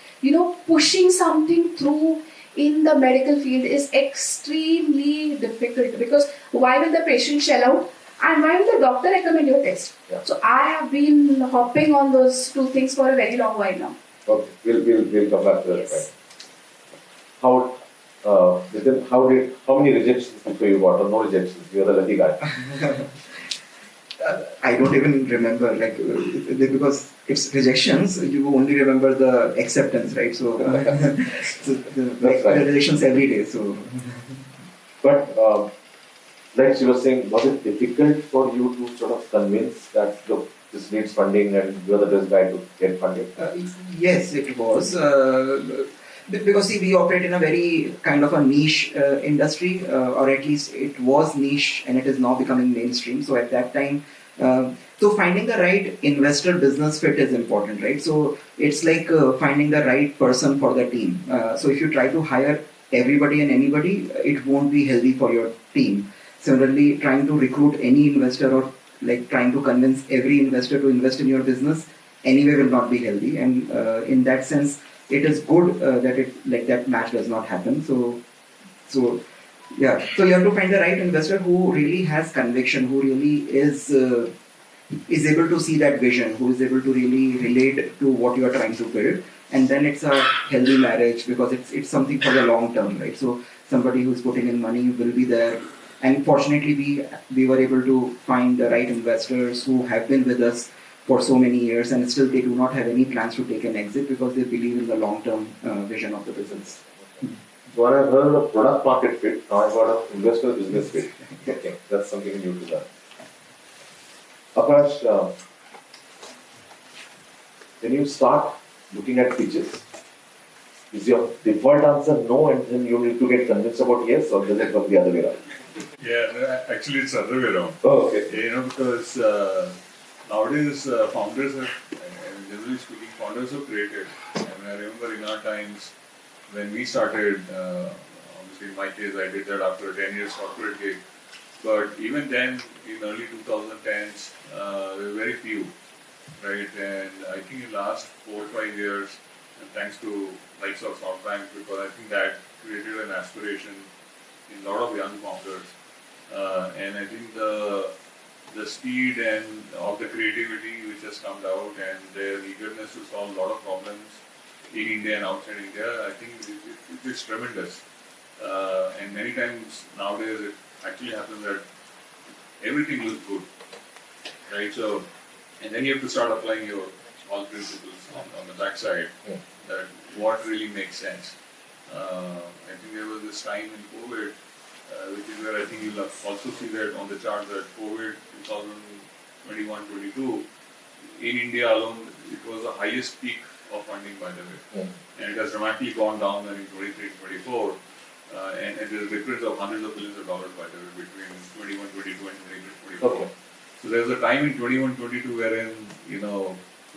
pushing something through in the medical field is extremely difficult because why will the patient shell out and why will the doctor recommend your test? Yeah. So I have been hopping on those two things for a very long while now. Okay, we'll come back to that. Yes. Right. How many rejections before you got or no rejections? You're the lucky guy. I don't even remember, because it's rejections, you only remember the acceptance, right? So, That's right. the rejections every day. So, But like she was saying, was it difficult for you to sort of convince that look, this needs funding and you're the best guy to get funding? yes, it was. Because see, we operate in a very kind of a niche industry, or at least it was niche and it is now becoming mainstream. So at that time, so finding the right investor business fit is important, right? So it's like finding the right person for the team. So if you try to hire everybody and anybody, it won't be healthy for your team. Similarly, trying to recruit any investor or like trying to convince every investor to invest in your business anyway will not be healthy. And in that sense, it is good that match does not happen. So you have to find the right investor who really has conviction, who really is able to see that vision, who is able to really relate to what you are trying to build, and then it's a healthy marriage because it's something for the long term, right? So somebody who's putting in money will be there, and fortunately we were able to find the right investors who have been with us for so many years, and still they do not have any plans to take an exit because they believe in the long term vision of the business. So when I've heard of product market fit, now I've heard of investor business fit. Okay, that's something new to learn. Akash, when you start looking at pitches, is your default answer no and then you need to get convinced about yes, or does it work the other way around? Yeah, no, actually it's the other way around. Oh, okay. Because nowadays founders are, generally speaking, founders are creative. I remember in our times when we started, obviously in my case I did that after a 10 years corporate gig, but even then in early 2010s, there were very few, right? And I think in the last 4 or 5 years, and thanks to likes of SoftBank, because I think that created an aspiration in a lot of young founders. And I think the speed and of the creativity which has come out and their eagerness to solve a lot of problems in India and outside India, I think it is tremendous. And many times nowadays it actually happens that everything looks good, right? So, and then you have to start applying your all principles on the backside, that what really makes sense. I think there was this time in COVID, which is where I think you'll also see that on the chart that COVID 2021-22, in India alone, it was the highest peak of funding, by the way. And it has dramatically gone down in 23-24. And there's a difference of hundreds of billions of dollars, by the way, between 21-22 and 23-24. Okay. So there was a time in 21-22 wherein, it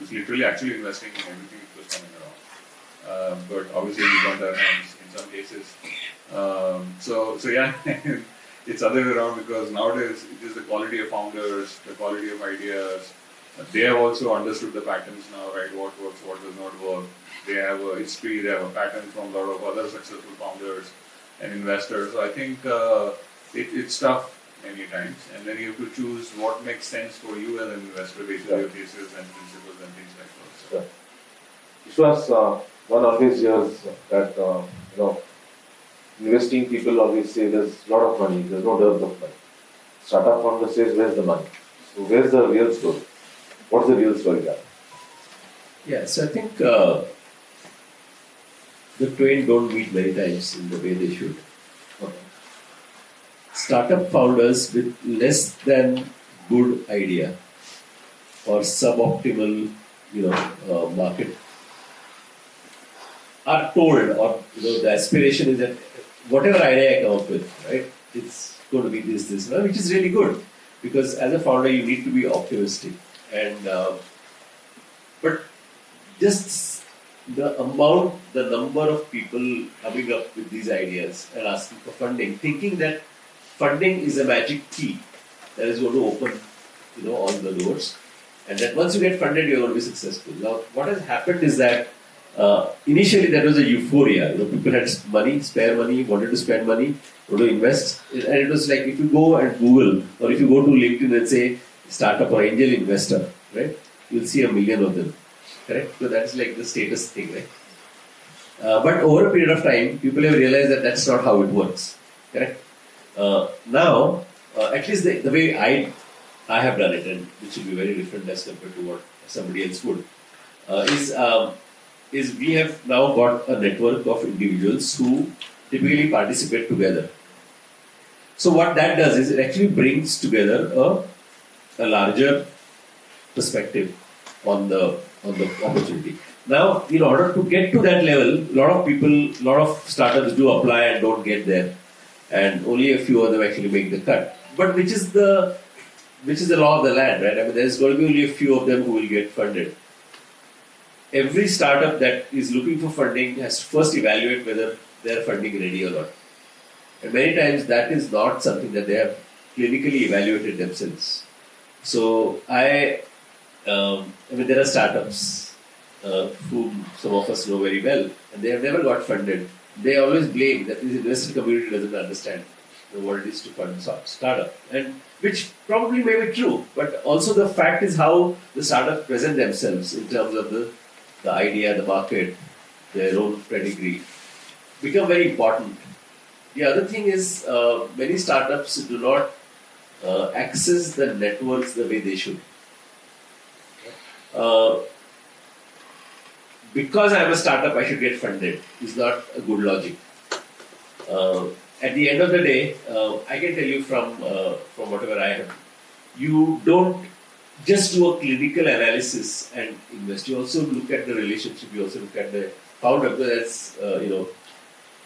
was literally actually investing in everything that was coming around. But obviously we got our hands in some cases. So yeah, it's other way around because nowadays it is the quality of founders, the quality of ideas. They have also understood the patterns now, right? What works, what does not work. They have a history, they have a pattern from a lot of other successful founders and investors. So I think it's tough many times, and then you have to choose what makes sense for you as an investor based on your cases and principles and things like that. Sure. Vishwas, one always hears that investing people always say there's a lot of money, there's no dearth of money. Startup founder says where's the money? So where's the real story? What's the real story there? Yeah, so I think the twain don't meet many times in the way they should. Okay. Startup founders with less than good idea or suboptimal, market are told, or the aspiration is that whatever idea I come up with, right, it's going to be this, which is really good, because as a founder you need to be optimistic, and but just the number of people coming up with these ideas and asking for funding, thinking that funding is a magic key that is going to open, all the doors, and that once you get funded, you're going to be successful. Now, what has happened is that initially there was a euphoria. People had money, spare money, wanted to spend money, wanted to invest, and it was like if you go and Google or if you go to LinkedIn and say startup or angel investor, right, you'll see 1 million of them. Correct? So that's like the status thing, right? But over a period of time, people have realized that that's not how it works. Correct? Now, at least the way I have done it, and which will be very different as compared to what somebody else would, is we have now got a network of individuals who typically participate together. So what that does is it actually brings together a larger perspective on the opportunity. Now, in order to get to that level, a lot of startups do apply and don't get there, and only a few of them actually make the cut. But which is the law of the land, right? I mean, there's going to be only a few of them who will get funded. Every startup that is looking for funding has to first evaluate whether they are funding ready or not. And many times that is not something that they have clinically evaluated themselves. So there are startups whom some of us know very well, and they have never got funded. They always blame that this investor community doesn't understand what it is to fund startup, and which probably may be true. But also the fact is how the startups present themselves in terms of the idea, the market, their own pedigree, become very important. The other thing is many startups do not access the networks the way they should. Because I am a startup, I should get funded is not a good logic. At the end of the day, I can tell you from whatever I have, you don't just do a clinical analysis and invest. You also look at the relationship. You also look at the founder, because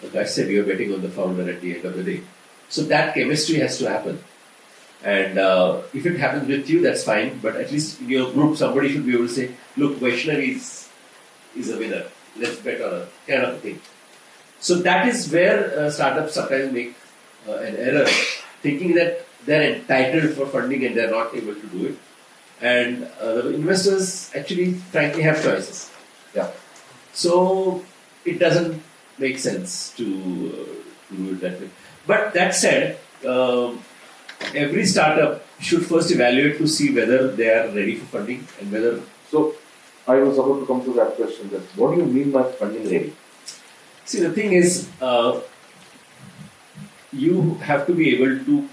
like I said, you're betting on the founder at the end of the day. So that chemistry has to happen. And if it happens with you, that's fine. But at least in your group, somebody should be able to say, look, Vaishnavi is a winner. Let's bet on her, kind of a thing. So that is where startups sometimes make an error, thinking that they're entitled for funding and they're not able to do it. And the investors actually, frankly, have choices. Yeah. So it doesn't make sense to do it that way. But that said, every startup should first evaluate to see whether they are ready for funding and whether. So, I was about to come to that question. That what do you mean by funding ready? See, the thing is, you have to be able to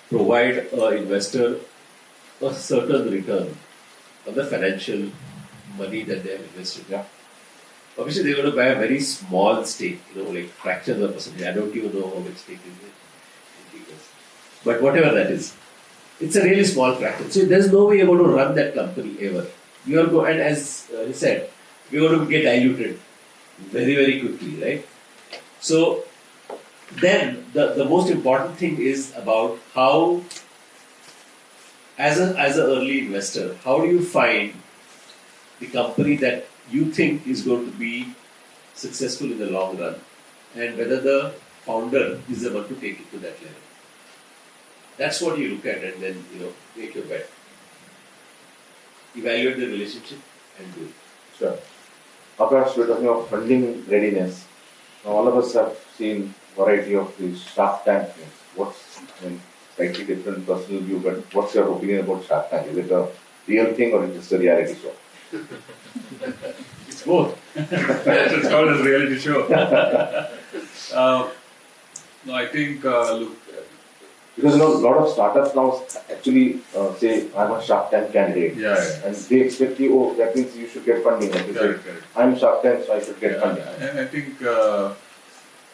provide an investor a certain return on the financial money that they have invested. Yeah. Obviously, they're going to buy a very small stake, like fractions of a percentage. I don't even know how much stake is it. But whatever that is, it's a really small fraction. So there's no way you're going to run that company ever. You are going, and as he said, you're going to get diluted very, very quickly, right? So then the most important thing is about how, as an early investor, how do you find the company that you think is going to be successful in the long run, and whether the founder is the one to take it to that level. That's what you look at, and then make your bet. Evaluate the relationship and do it. Sure. Akash, we're talking about funding readiness. Now, all of us have seen variety of these Shark Tank things. Slightly different personal view, but what's your opinion about Shark Tank? Is it a real thing or is it just a reality show? It's both. It's called as a reality show. No, I think, look. Because a lot of startups now actually say, I'm a Shark Tank candidate. Yeah. And they expect you, oh, that means you should get funding. Like Correct. I'm Shark Tank, so I should get funding. And I think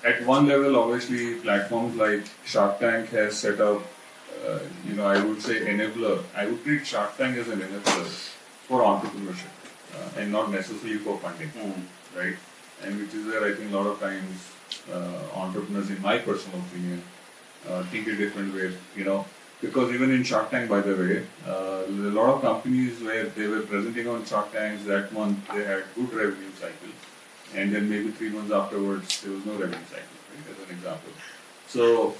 at one level, obviously, platforms like Shark Tank has set up, I would say enabler. I would treat Shark Tank as an enabler for entrepreneurship and not necessarily for funding, right? and which is where I think a lot of times entrepreneurs, in my personal opinion, think a different way. Because even in Shark Tank, by the way, a lot of companies where they were presenting on Shark Tanks that month, they had good revenue cycles, and then maybe 3 months afterwards there was no revenue cycle, right? As an example. So,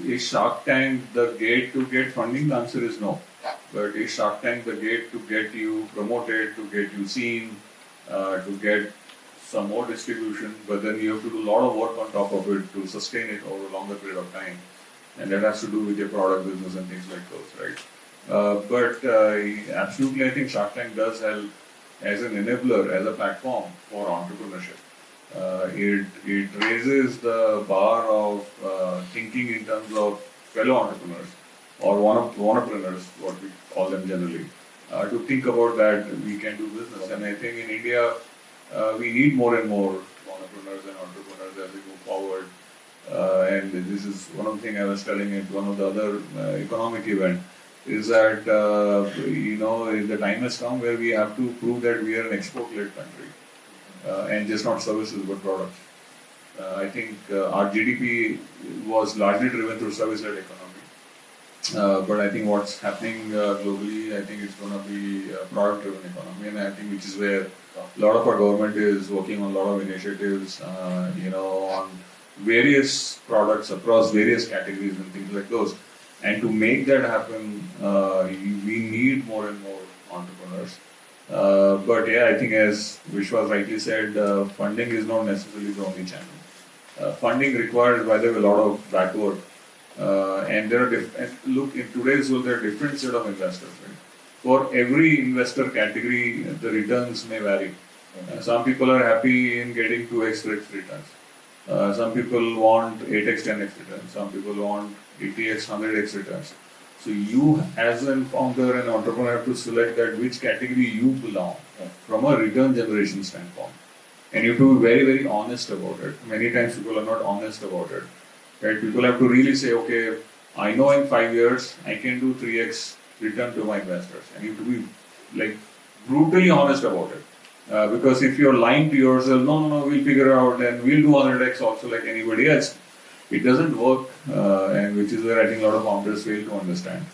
is Shark Tank the gate to get funding? The answer is no. But is Shark Tank the gate to get you promoted, to get you seen, to get some more distribution? But then you have to do a lot of work on top of it to sustain it over a longer period of time. And that has to do with your product business and things like those, right? But absolutely, I think Shark Tank does help as an enabler, as a platform for entrepreneurship. It raises the bar of thinking in terms of fellow entrepreneurs or entrepreneurs, what we call them generally, to think about that we can do business. And I think in India, we need more and more entrepreneurs and entrepreneurs as we move forward. And this is one of the things I was telling at one of the other economic event, is that the time has come where we have to prove that we are an export-led country, and just not services but products. I think our GDP was largely driven through service-led economy, but I think what's happening globally, I think it's going to be a product-driven economy, and I think which is where a lot of our government is working on a lot of initiatives, on various products across various categories and things like those. And to make that happen, we need more and more entrepreneurs. But yeah, I think as Vishwas rightly said, funding is not necessarily the only channel. Funding requires, by the way, a lot of back work. And there are look, in today's world, there are different set of investors. Right? For every investor category, the returns may vary. Some people are happy in getting 2x returns. Some people want 8x, 10x returns. Some people want 80x, 100x returns. So you, as a founder and entrepreneur, have to select that which category you belong from a return generation standpoint. And you have to be very, very honest about it. Many times people are not honest about it. Right? People have to really say, okay, I know in 5 years I can do 3x return to my investors. And you have to be brutally honest about it. Because if you're lying to yourself, no, we'll figure out and we'll do 100x also like anybody else, it doesn't work, and which is where I think a lot of founders fail to understand.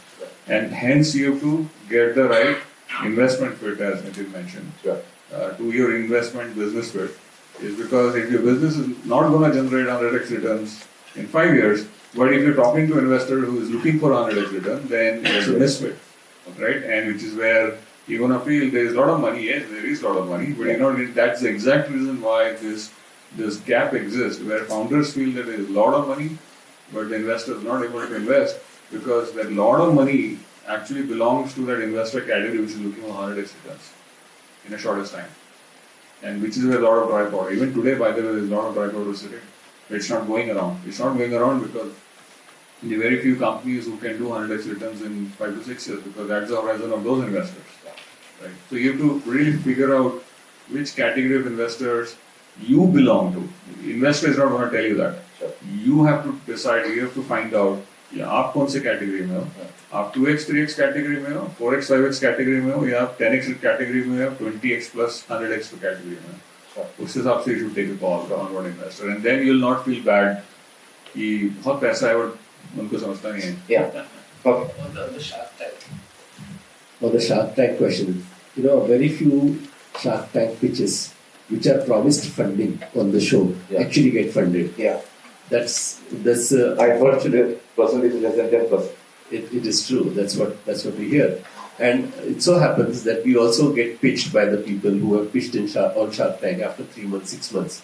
And hence you have to get the right investment fit, as Nitin mentioned, to your investment business fit. Is because if your business is not going to generate 100x returns in 5 years, but if you're talking to an investor who is looking for 100x return, then it's a misfit, right? And which is where you're going to feel there is a lot of money. Yes, there is a lot of money, but that's the exact reason why this gap exists, where founders feel that there is a lot of money, but the investor is not able to invest because that lot of money actually belongs to that investor category which is looking for 100x returns in a shortest time. And which is where a lot of dry powder. Even today, by the way, there is a lot of dry powder sitting. It's not going around. It's not going around because there are very few companies who can do 100x returns in 5 to 6 years, because that's the horizon of those investors. Right? So you have to really figure out which category of investors you belong to. Investor is not going to tell you that. Sure. You have to decide, you have to find out, आप कौन से category में हो, आप 2x 3x category में हो, 4x 5x category में हो, या आप 10x कैटेगरी में हो, 20x plus 100x कैटेगरी में हो. उस हिसाब से you should take a call on one investor, and then you'll not feel bad कि बहुत पैसा है और उनको समझता नहीं है. Yeah. Okay. On the Shark Tank question, very few Shark Tank pitches which are promised funding on the show actually get funded. Yeah. That's I heard the percentage is less than 10%. It is true. That's what we hear, and it so happens that we also get pitched by the people who have pitched on Shark Tank after 3 months, 6 months,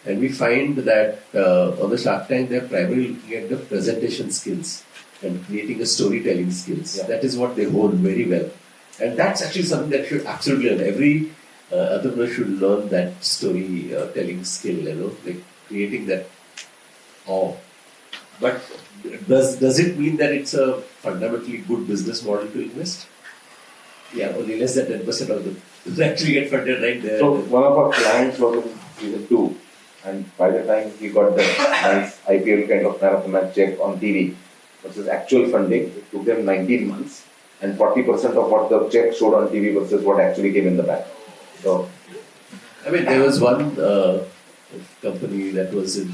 and we find that on the Shark Tank they're primarily looking at the presentation skills and creating a storytelling skills. That is what they hold very well, and that's actually something that should absolutely learn. Every entrepreneur should learn that storytelling skill. Like creating that awe. But does it mean that it's a fundamentally good business model to invest? Yeah, only less than 10% of them actually get funded right there. So one of our clients was in season 2, and by the time he got the nice IPL kind of man of the match check on TV versus actual funding, it took them 19 months, and 40% of what the check showed on TV versus what actually came in the bank. So I mean, there was one company that was in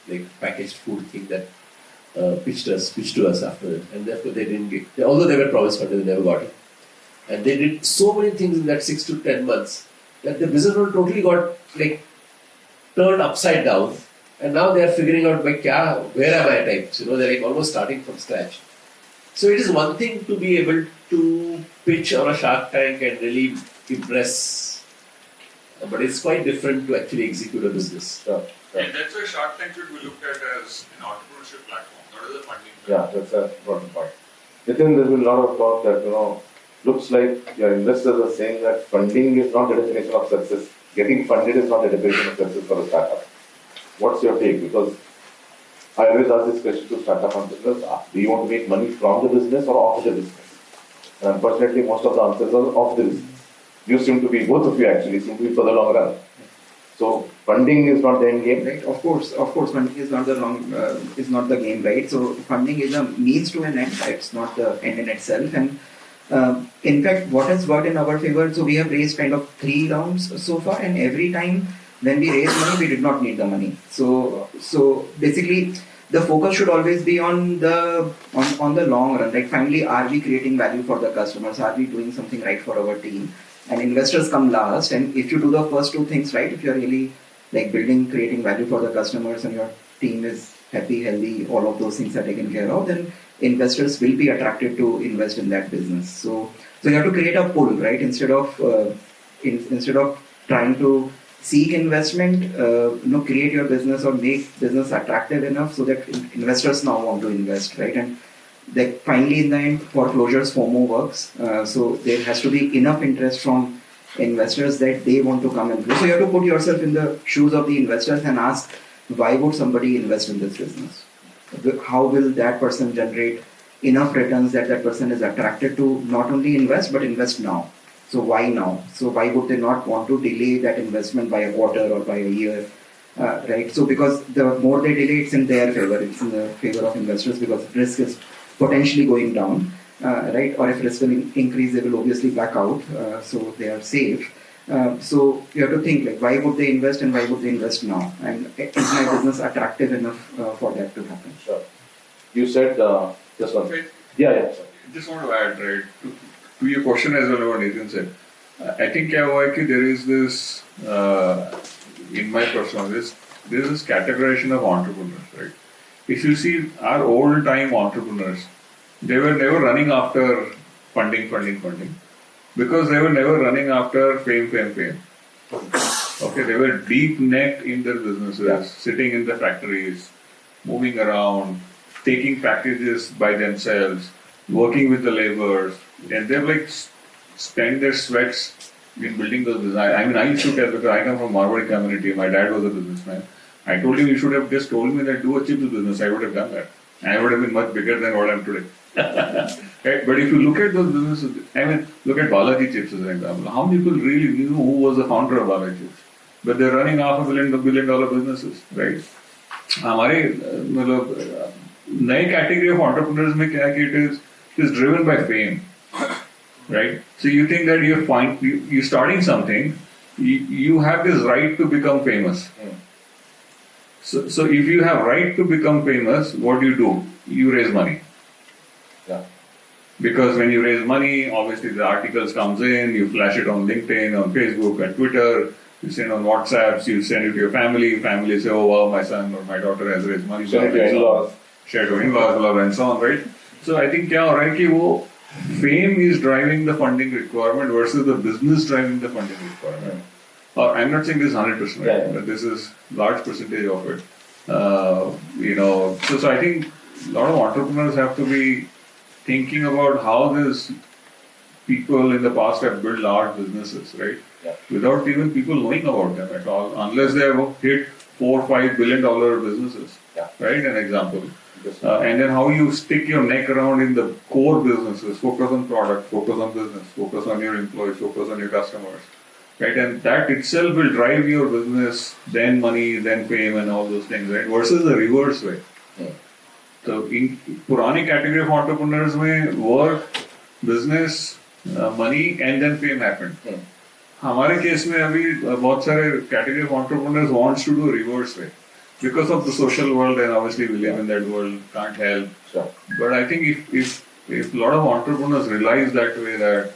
like packaged food thing that pitched to us after it, and therefore they didn't get. Although they were promised funding, they never got it, and they did so many things in that 6 to 10 months that the business model totally got like turned upside down, and now they are figuring out like, where am I types? They're like almost starting from scratch. So it is one thing to be able to pitch on a Shark Tank and really impress, but it's quite different to actually execute a business. And that's why Shark Tank should be looked at as an entrepreneurship platform, not as a funding platform. Yeah, that's an important point. Within there's been a lot of talk that, looks like your investors are saying that funding is not the definition of success. Getting funded is not the definition of success for a startup. What's your take? Because I always ask this question to startup entrepreneurs, do you want to make money from the business or off the business? And unfortunately, most of the answers are off the business. You seem to be, both of you actually, seem to be for the long run. So funding is not the end game. Right, of course, funding is not the game, right? So funding is a means to an end. It's not the end in itself. And in fact, what has worked in our favor? So we have raised kind of 3 rounds so far, and every time when we raised money, we did not need the money. So basically, the focus should always be on the long run. Like finally, are we creating value for the customers? Are we doing something right for our team? And investors come last. And if you do the first 2 things right, if you're really like creating value for the customers, and your team is happy, healthy, all of those things are taken care of, then investors will be attracted to invest in that business. So you have to create a pull, right? Instead of trying to seek investment, create your business or make business attractive enough so that investors now want to invest, right? And like finally in the end, foreclosures FOMO works. So there has to be enough interest from investors that they want to come and grow. So you have to put yourself in the shoes of the investors and ask, why would somebody invest in this business? How will that person generate enough returns that person is attracted to not only invest but invest now? So why now? So why would they not want to delay that investment by a quarter or by a year? Right? So because the more they delay, it's in their favor. It's in the favor of investors because risk is potentially going down, right? Or if risk will increase, they will obviously back out. So they are safe. So you have to think like, why would they invest and why would they invest now? And is my business attractive enough for that to happen? Sure. You said just one. Wait. Yeah. Sorry. Just want to add, right, to your question as well, what Nathan said. I think there is this, in my personal list, there is this categorization of entrepreneurs, right? If you see our old time entrepreneurs, they were never running after funding, because they were never running after fame. Okay, they were deep necked in their businesses, sitting in the factories, moving around, taking packages by themselves, working with the laborers, and they've like spent their sweats in building those businesses. I mean, I used to tell, because I come from Marwari community, my dad was a businessman. I told him, you should have just told me that do a chips business, I would have done that. I would have been much bigger than what I am today. Right? But if you look at those businesses, I mean, look at Balaji Chips as an example. How many people really knew who was the founder of Balaji Chips? But they're running $500 million businesses, right? हमारे मतलब नए category of entrepreneurs में क्या है कि it is driven by fame, right? So you think that you're starting something, you have this right to become famous. So if you have right to become famous, what do? You raise money. Yeah. Because when you raise money, obviously the articles comes in, you flash it on LinkedIn, on Facebook and Twitter, you send on WhatsApps, you send it to your family say, oh wow, my son or my daughter has raised money. Share it to your in-laws. Share to in-laws, and so on, right? So I think क्या हो रहा है कि वो fame is driving the funding requirement versus the business driving the funding requirement. I'm not saying this 100%, right? But this is large percentage of it. So I think a lot of entrepreneurs have to be thinking about how these people in the past have built large businesses, right? Yeah. Without even people knowing about them at all, unless they have hit $4-5 billion businesses, right? An example. And then how you stick your neck around in the core businesses, focus on product, focus on business, focus on your employees, focus on your customers, right? And that itself will drive your business, then money, then fame and all those things, right? Versus the reverse way. So in purani category of entrepreneurs, mein work, business, money and then fame happened. हमारे case में अभी बहुत सारे category of entrepreneurs wants to do reverse way because of the social world and obviously we live in that world, can't help. Sure. But I think if a lot of entrepreneurs realize that way, that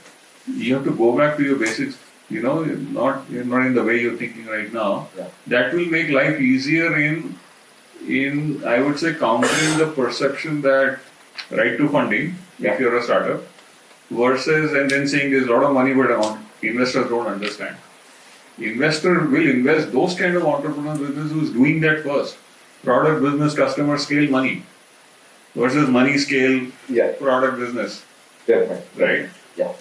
you have to go back to your basics, you know, you're not in the way you're thinking right now. Yeah. That will make life easier in I would say countering the perception that right to funding if you're a startup versus and then saying there's a lot of money but investors don't understand. Investor will invest those kind of entrepreneur business who's doing that first. Product business, customer scale, money versus money scale, Yeah. product business, Fair point. right? Yeah.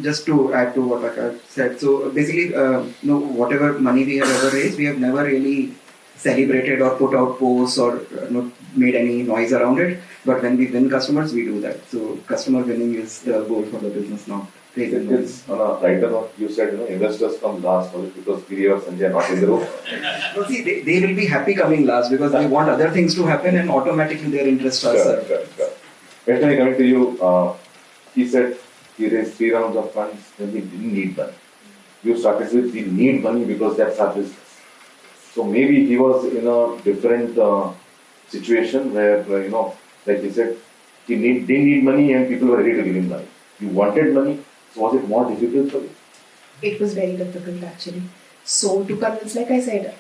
Just to add to what Akash said, so basically, whatever money we have ever raised, we have never really celebrated or put out posts or made any noise around it. But when we win customers, we do that. So customer winning is the goal for the business now. Raising money. It's on a lighter note, you said, investors come last only because Giri or Sanjay are not in the room. No, see, they will be happy coming last because they want other things to happen and automatically their interests are served. Sure. Vaishnavi, coming to you, he said he raised 3 rounds of funds when he didn't need money. You started with, we need money because that's our business. So maybe he was in a different situation where, like he said, he didn't need money and people were ready to give him money. You wanted money, so was it more difficult for you? It was very difficult actually. So to convince, like I said,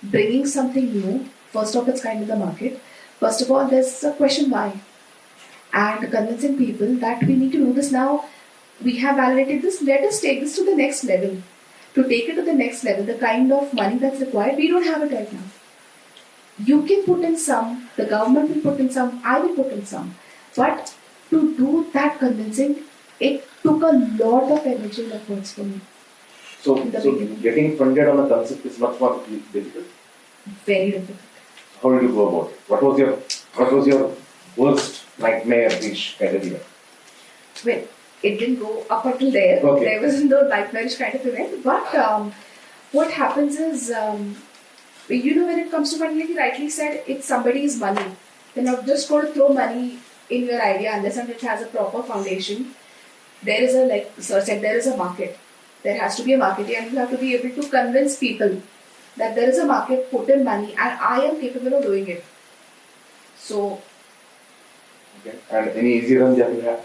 bringing something new, first of its kind in the market, first of all, there's a question why. And convincing people that we need to do this now, we have validated this, let us take this to the next level. To take it to the next level, the kind of money that's required, we don't have it right now. You can put in some, the government will put in some, I will put in some. But to do that convincing, it took a lot of energy and efforts for me. So In the beginning. getting funded on a concept is much more difficult. Very difficult. How did you go about it? What was your worst nightmare which kind of event? Well, it didn't go up until there. Okay. There was no nightmarish kind of event. But what happens is, when it comes to money, like you rightly said, it's somebody's money. They're not just going to throw money in your idea unless it has a proper foundation. There is like Sir said, there is a market. There has to be a market, and you have to be able to convince people that there is a market, put in money, and I am capable of doing it. So, Okay. And any easy runs that you had?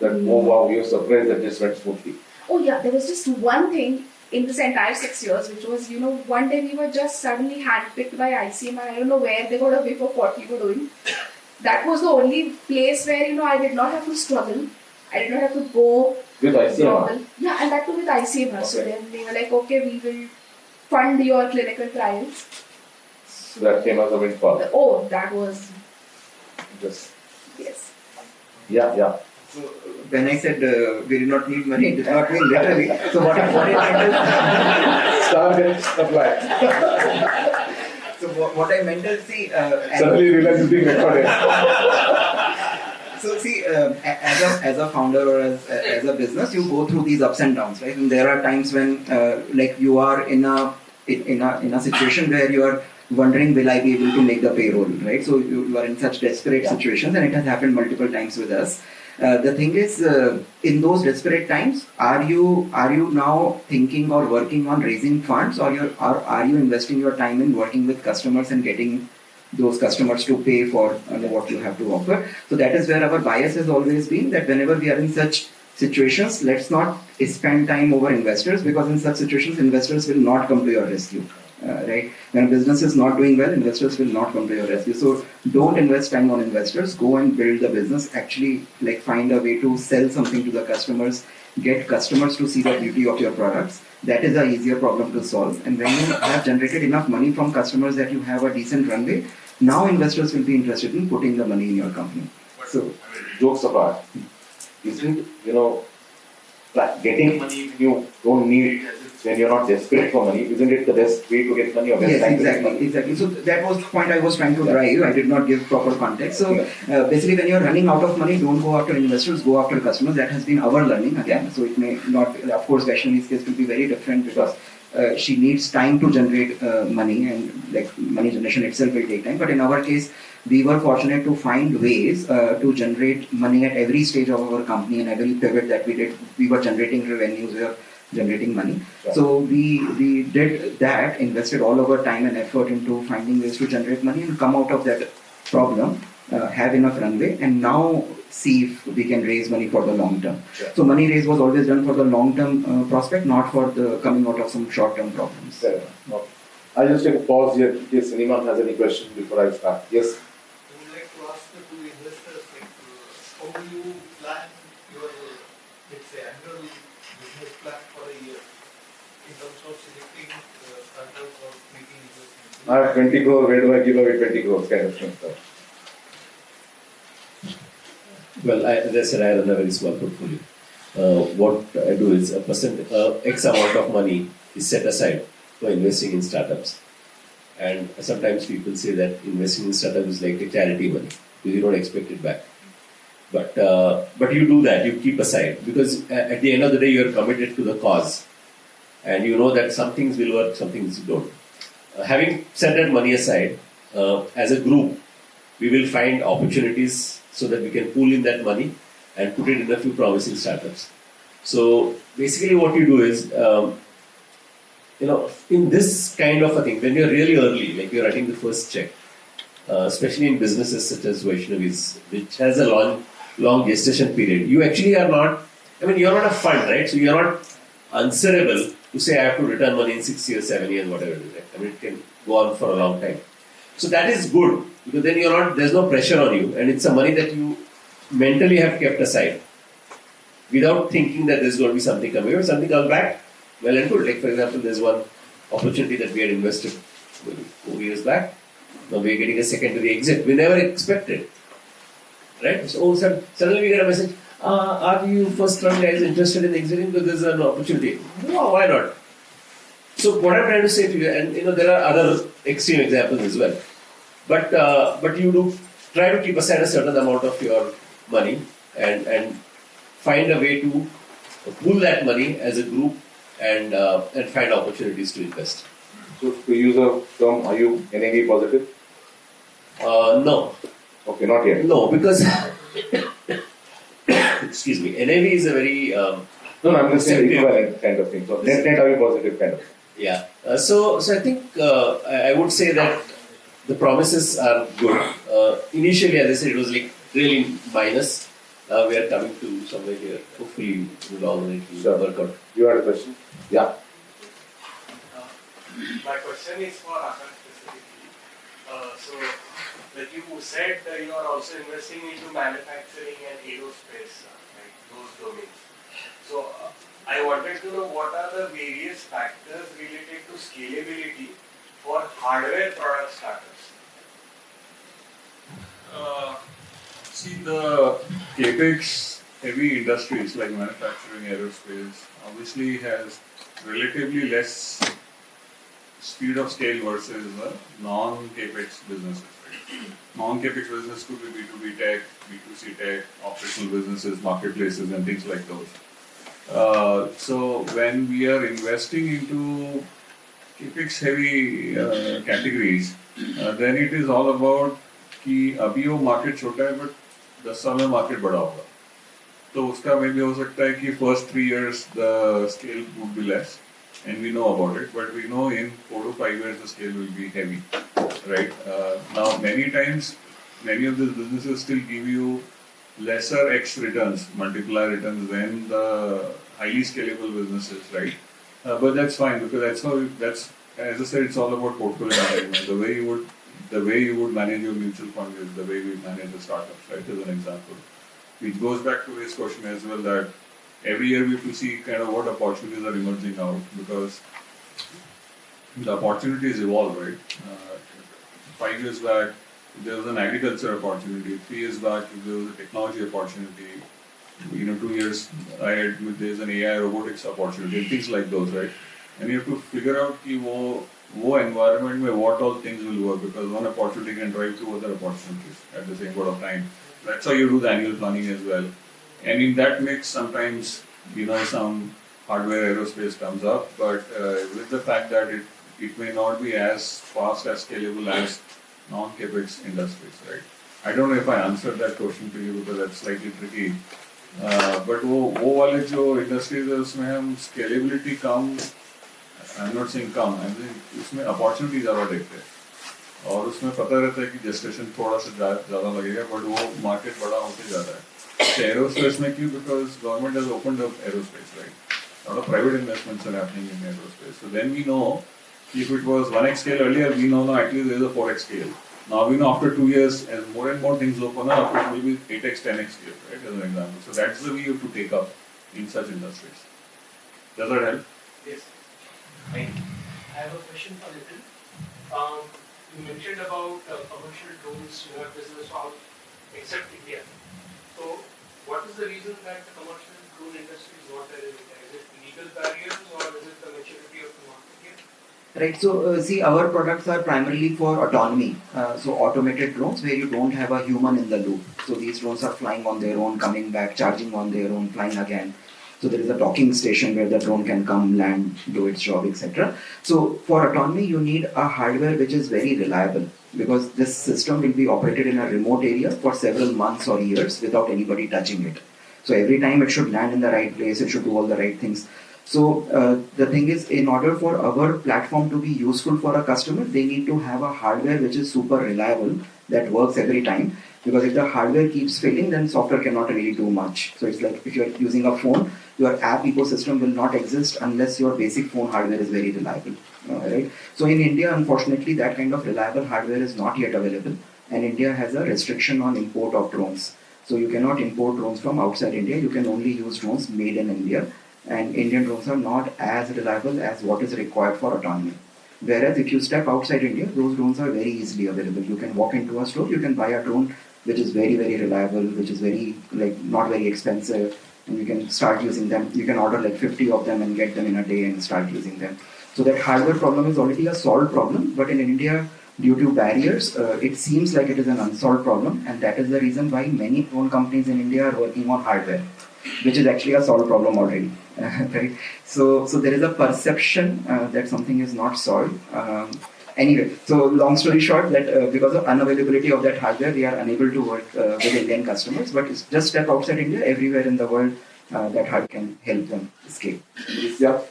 That, oh wow, you're surprised that this went smoothly. oh yeah, there was just one thing in this entire 6 years, which was, one day we were just suddenly handpicked by ICM, and I don't know where they got a whiff of what we were doing. That was the only place where, I did not have to struggle. I did not have to go. With ICMR? struggle. Yeah, and that too with ICMR. So Okay. then they were like, okay, we will fund your clinical trials. So that came as a windfall. Oh, that was, Just, yes. yeah. So when I said we did not need money, it did not mean literally. So what I meant is, Star gets applied. so what I meant is, see, Suddenly you realize it's being recorded. So see, as a founder or as a business, you go through these ups and downs, right? And there are times when like you are in a situation where you are wondering, will I be able to make the payroll, right? So you are in such desperate situations, and it has happened multiple times with us. The thing is, in those desperate times, are you now thinking or working on raising funds, or are you investing your time in working with customers and getting those customers to pay for what you have to offer? So that is where our bias has always been, that whenever we are in such situations, let's not spend time over investors, because in such situations, investors will not come to your rescue. Right? When a business is not doing well, investors will not come to your rescue. So don't invest time on investors. Go and build the business. Actually, like, find a way to sell something to the customers. Get customers to see the beauty of your products. That is an easier problem to solve. And when you have generated enough money from customers that you have a decent runway, now investors will be interested in putting the money in your company. So, Jokes apart, isn't, like getting money when you don't need, when you're not desperate for money, isn't it the best way to get money or best yes, time to get money? exactly. So that was the point I was trying to drive. I did not give proper context. So basically, when you are running out of money, don't go after investors, go after customers. That has been our learning again. So it may not, of course, Vaishnavi's case will be very different, because she needs time to generate money, and like money generation itself will take time. But in our case, we were fortunate to find ways to generate money at every stage of our company, and every pivot that we did, we were generating revenues, we were generating money. Sure. So we did that, invested all our time and effort into finding ways to generate money and come out of that problem, have enough runway, and now see if we can raise money for the long term. Sure. So money raise was always done for the long term prospect, not for the coming out of some short term problems. Fair enough. Okay. I'll just take a pause here in case anyone has any question before I start. Yes. I would like to ask the two investors, like, how do you plan your, let's say, annual business plan for a year in terms of selecting startups or making investments? I have 20 crore, where do I give away 20 crores kind of thing? So. Well, as I said, I run a very small portfolio. What I do is X amount of money is set aside for investing in startups. And sometimes people say that investing in startups is like a charity money because you don't expect it back. But you do that, you keep aside because at the end of the day you are committed to the cause, and you know that some things will work, some things don't. Having set that money aside, as a group, we will find opportunities so that we can pool in that money and put it in a few promising startups. So basically what you do is, in this kind of a thing, when you're really early, like you're writing the first check, especially in businesses such as Vaishnavi's, which has a long gestation period, you actually are not, you're not a fund, right? So you're not answerable to say I have to return money in 6 years, 7 years, whatever it is. Right? It can go on for a long time. So that is good because then there's no pressure on you, and it's a money that you mentally have kept aside without thinking that there's going to be something coming. If something comes back, well and good. Like for example, there's one opportunity that we had invested maybe 4 years back. Now we're getting a secondary exit. We never expected, right? So suddenly we get a message, are you first round guys interested in exiting because there's an opportunity? No, why not? So what I'm trying to say to you, and there are other extreme examples as well, but you do try to keep aside a certain amount of your money and find a way to pool that money as a group and find opportunities to invest. So to use a term, are you NAV positive? No. Okay, not yet. No, because excuse me, NAV is a very No, I'm just saying equivalent kind of thing. So net are you positive kind of thing? Yeah. So I think I would say that the promises are good. Initially, as I said, it was like really minus. We are coming to somewhere here. Hopefully, we'll all work out. You had a question? Yeah. My question is for Akash specifically. So, like you said, you are also investing into manufacturing and aerospace, like those domains. So, I wanted to know what are the various factors related to scalability for hardware product startups? See, the capex heavy industries like manufacturing, aerospace, obviously has relatively less speed of scale versus non-capex businesses. Right? Non-capex business could be B2B tech, B2C tech, operational businesses, marketplaces, and things like those. So when we are investing into capex heavy categories, then it is all about कि अभी वो market छोटा है but 10 साल में market बड़ा होगा तो उसका मे भी हो सकता है कि first 3 years the scale would be less and we know about it but we know in 4 to 5 years the scale will be heavy, right? Now many times many of these businesses still give you lesser X returns, multiplier returns than the highly scalable businesses, right? But that's fine because that's as I said, it's all about portfolio management. The way you would manage your mutual fund is the way we manage the startups, right? As an example, which goes back to his question as well that every year we have to see kind of what opportunities are emerging out because the opportunities evolve, right? 5 years back, there was an agriculture opportunity. 3 years back, there was a technology opportunity. 2 years ahead, there's an AI robotics opportunity, things like those, right? And you have to figure out कि वो environment में what all things will work because one opportunity can drive two other opportunities at the same point of time. That's how you do the annual planning as well. And in that mix, sometimes some hardware aerospace comes up, but with the fact that it may not be as fast as scalable as non-capex industries, right? I don't know if I answered that question to you because that's slightly tricky. But वो वाले जो industries है उसमें हम scalability come, I'm not saying come, I'm saying उसमें opportunity ज़्यादा देखते हैं और उसमें पता रहता है कि gestation थोड़ा सा ज़्यादा लगेगा but वो market बड़ा होते जा रहा है. So aerospace में क्यों? Because government has opened up aerospace, right? A lot of private investments are happening in aerospace. So then we know if it was 1x scale earlier, we know now at least there is a 4x scale. Now we know after 2 years, as more and more things open up, it will be 8x, 10x scale, right? As an example. So that's the way you have to take up in such industries. Does that help? Yes. Thank you. I have a question for Nitin. You mentioned about commercial drones, you have business out except India. So, what is the reason that the commercial drone industry is not there in India? Is it legal barriers or is it the maturity of the market here? Right, so see, our products are primarily for autonomy. So automated drones where you don't have a human in the loop. So these drones are flying on their own, coming back, charging on their own, flying again. So there is a docking station where the drone can come, land, do its job, etc. So for autonomy, you need a hardware which is very reliable because this system will be operated in a remote area for several months or years without anybody touching it. So every time it should land in the right place, it should do all the right things. So the thing is, in order for our platform to be useful for a customer, they need to have a hardware which is super reliable that works every time. Because if the hardware keeps failing, then software cannot really do much. So it's like if you're using a phone, your app ecosystem will not exist unless your basic phone hardware is very reliable. Right? So in India, unfortunately, that kind of reliable hardware is not yet available, and India has a restriction on import of drones. So you cannot import drones from outside India. You can only use drones made in India, and Indian drones are not as reliable as what is required for autonomy. Whereas if you step outside India, those drones are very easily available. You can walk into a store, you can buy a drone which is very, very reliable, which is very, like, not very expensive, and you can start using them. You can order like 50 of them and get them in a day and start using them. So that hardware problem is already a solved problem, but in India, due to barriers, it seems like it is an unsolved problem, and that is the reason why many drone companies in India are working on hardware, which is actually a solved problem already. Right? So there is a perception that something is not solved. Anyway, so long story short, that because of unavailability of that hardware, we are unable to work with Indian customers. But it's just step outside India, everywhere in the world, that hardware can help them scale. Yeah.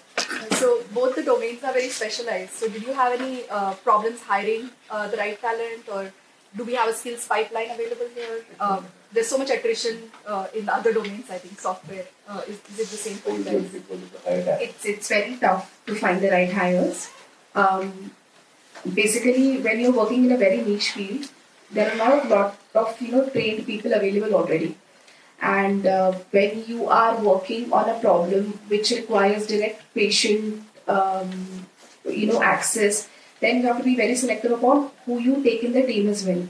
So both the domains are very specialized. So did you have any problems hiring the right talent, or do we have a skills pipeline available here? There's so much attrition in the other domains. I think software is it the same for you guys? It's very tough to find the right hires. Basically, when you're working in a very niche field, there are not a lot of trained people available already. And when you are working on a problem which requires direct patient access, then you have to be very selective about who you take in the team as well.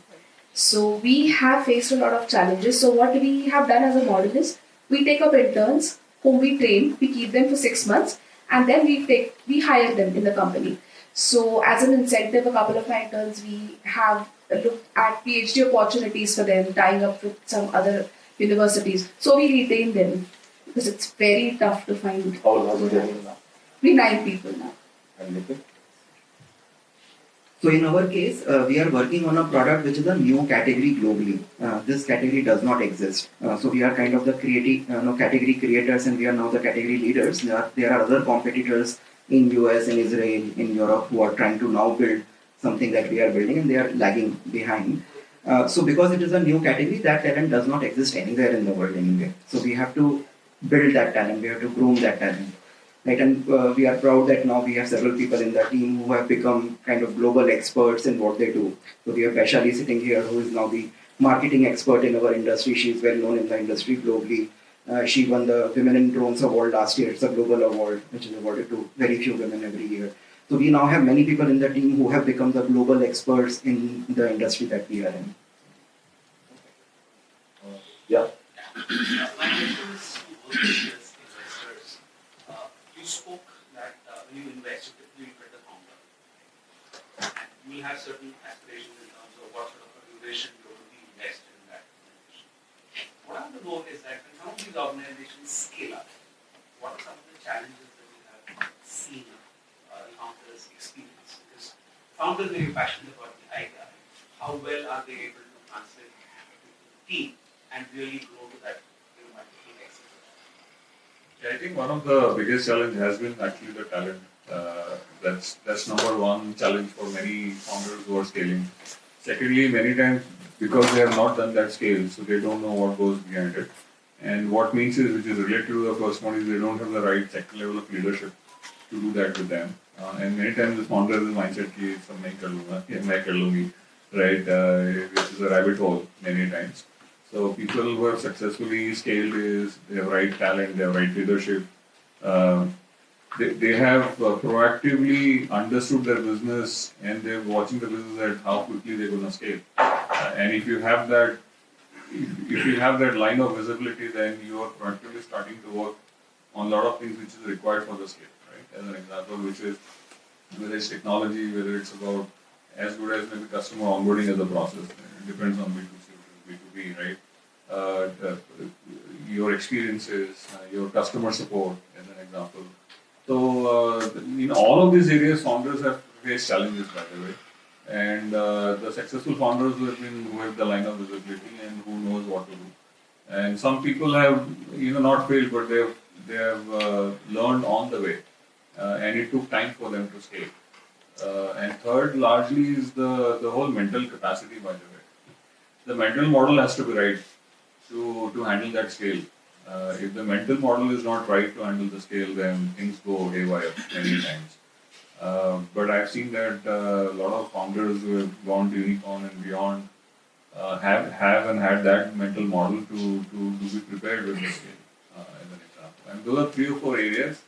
So we have faced a lot of challenges. So what we have done as a model is we take up interns whom we train, we keep them for 6 months, and then we hire them in the company. So as an incentive, a couple of my interns, we have looked at PhD opportunities for them, tying up with some other universities. So we retain them because it's very tough to find. How long are you now? We 9 people now. And Nitin? So in our case, we are working on a product which is a new category globally. This category does not exist. So we are kind of the category creators, and we are now the category leaders. There are other competitors in US, in Israel, in Europe who are trying to now build something that we are building, and they are lagging behind. So because it is a new category, that talent does not exist anywhere in the world anyway. So we have to build that talent, we have to groom that talent. Right, and we are proud that now we have several people in the team who have become kind of global experts in what they do. So we have Vaishali sitting here, who is now the marketing expert in our industry. She is well known in the industry globally. She won the Women in Drones Award last year. It's a global award which is awarded to very few women every year. So we now have many people in the team who have become the global experts in the industry that we are in. Yeah. My question is to both investors. You spoke that when you invest, you typically look at the founder. And you will have certain aspirations in terms of what sort of a duration you will be invested in that organization. What I want to know is that when some of these organizations scale up, what are some of the challenges that you have seen the founders experience? Because founders may be passionate about the idea. how well are they able to translate to team and really grow to that multiple excellence? Yeah, I think one of the biggest challenge has been actually the talent. That's number one challenge for many founders who are scaling. Secondly, many times because they have not done that scale, so they don't know what goes behind it. And what means is, which is related to the first one, is they don't have the right second level of leadership to do that with them. And many times the founder is mindset ki sab nahi kar lunga, ye main kar lungi, right? Which is a rabbit hole many times. So people who have successfully scaled is they have right talent, they have right leadership. They have proactively understood their business and they're watching the business at how quickly they're going to scale. And if you have that, if you have that line of visibility, then you are proactively starting to work on a lot of things which is required for the scale, right? As an example, which is whether it's technology, whether it's about as good as maybe customer onboarding as a process. It depends on B2C or B2B, right? Your experiences, your customer support, as an example. So, in all of these areas, founders have faced challenges, by the way. And the successful founders who have the line of visibility and who knows what to do. And some people have, not failed, but they have learned on the way, and it took time for them to scale. And third, largely, is the whole mental capacity, by the way. The mental model has to be right to handle that scale. If the mental model is not right to handle the scale, then things go haywire many times. But I've seen that a lot of founders who have gone to unicorn and beyond have and had that mental model to be prepared with the scale, as an example. And those are 3 or 4 areas.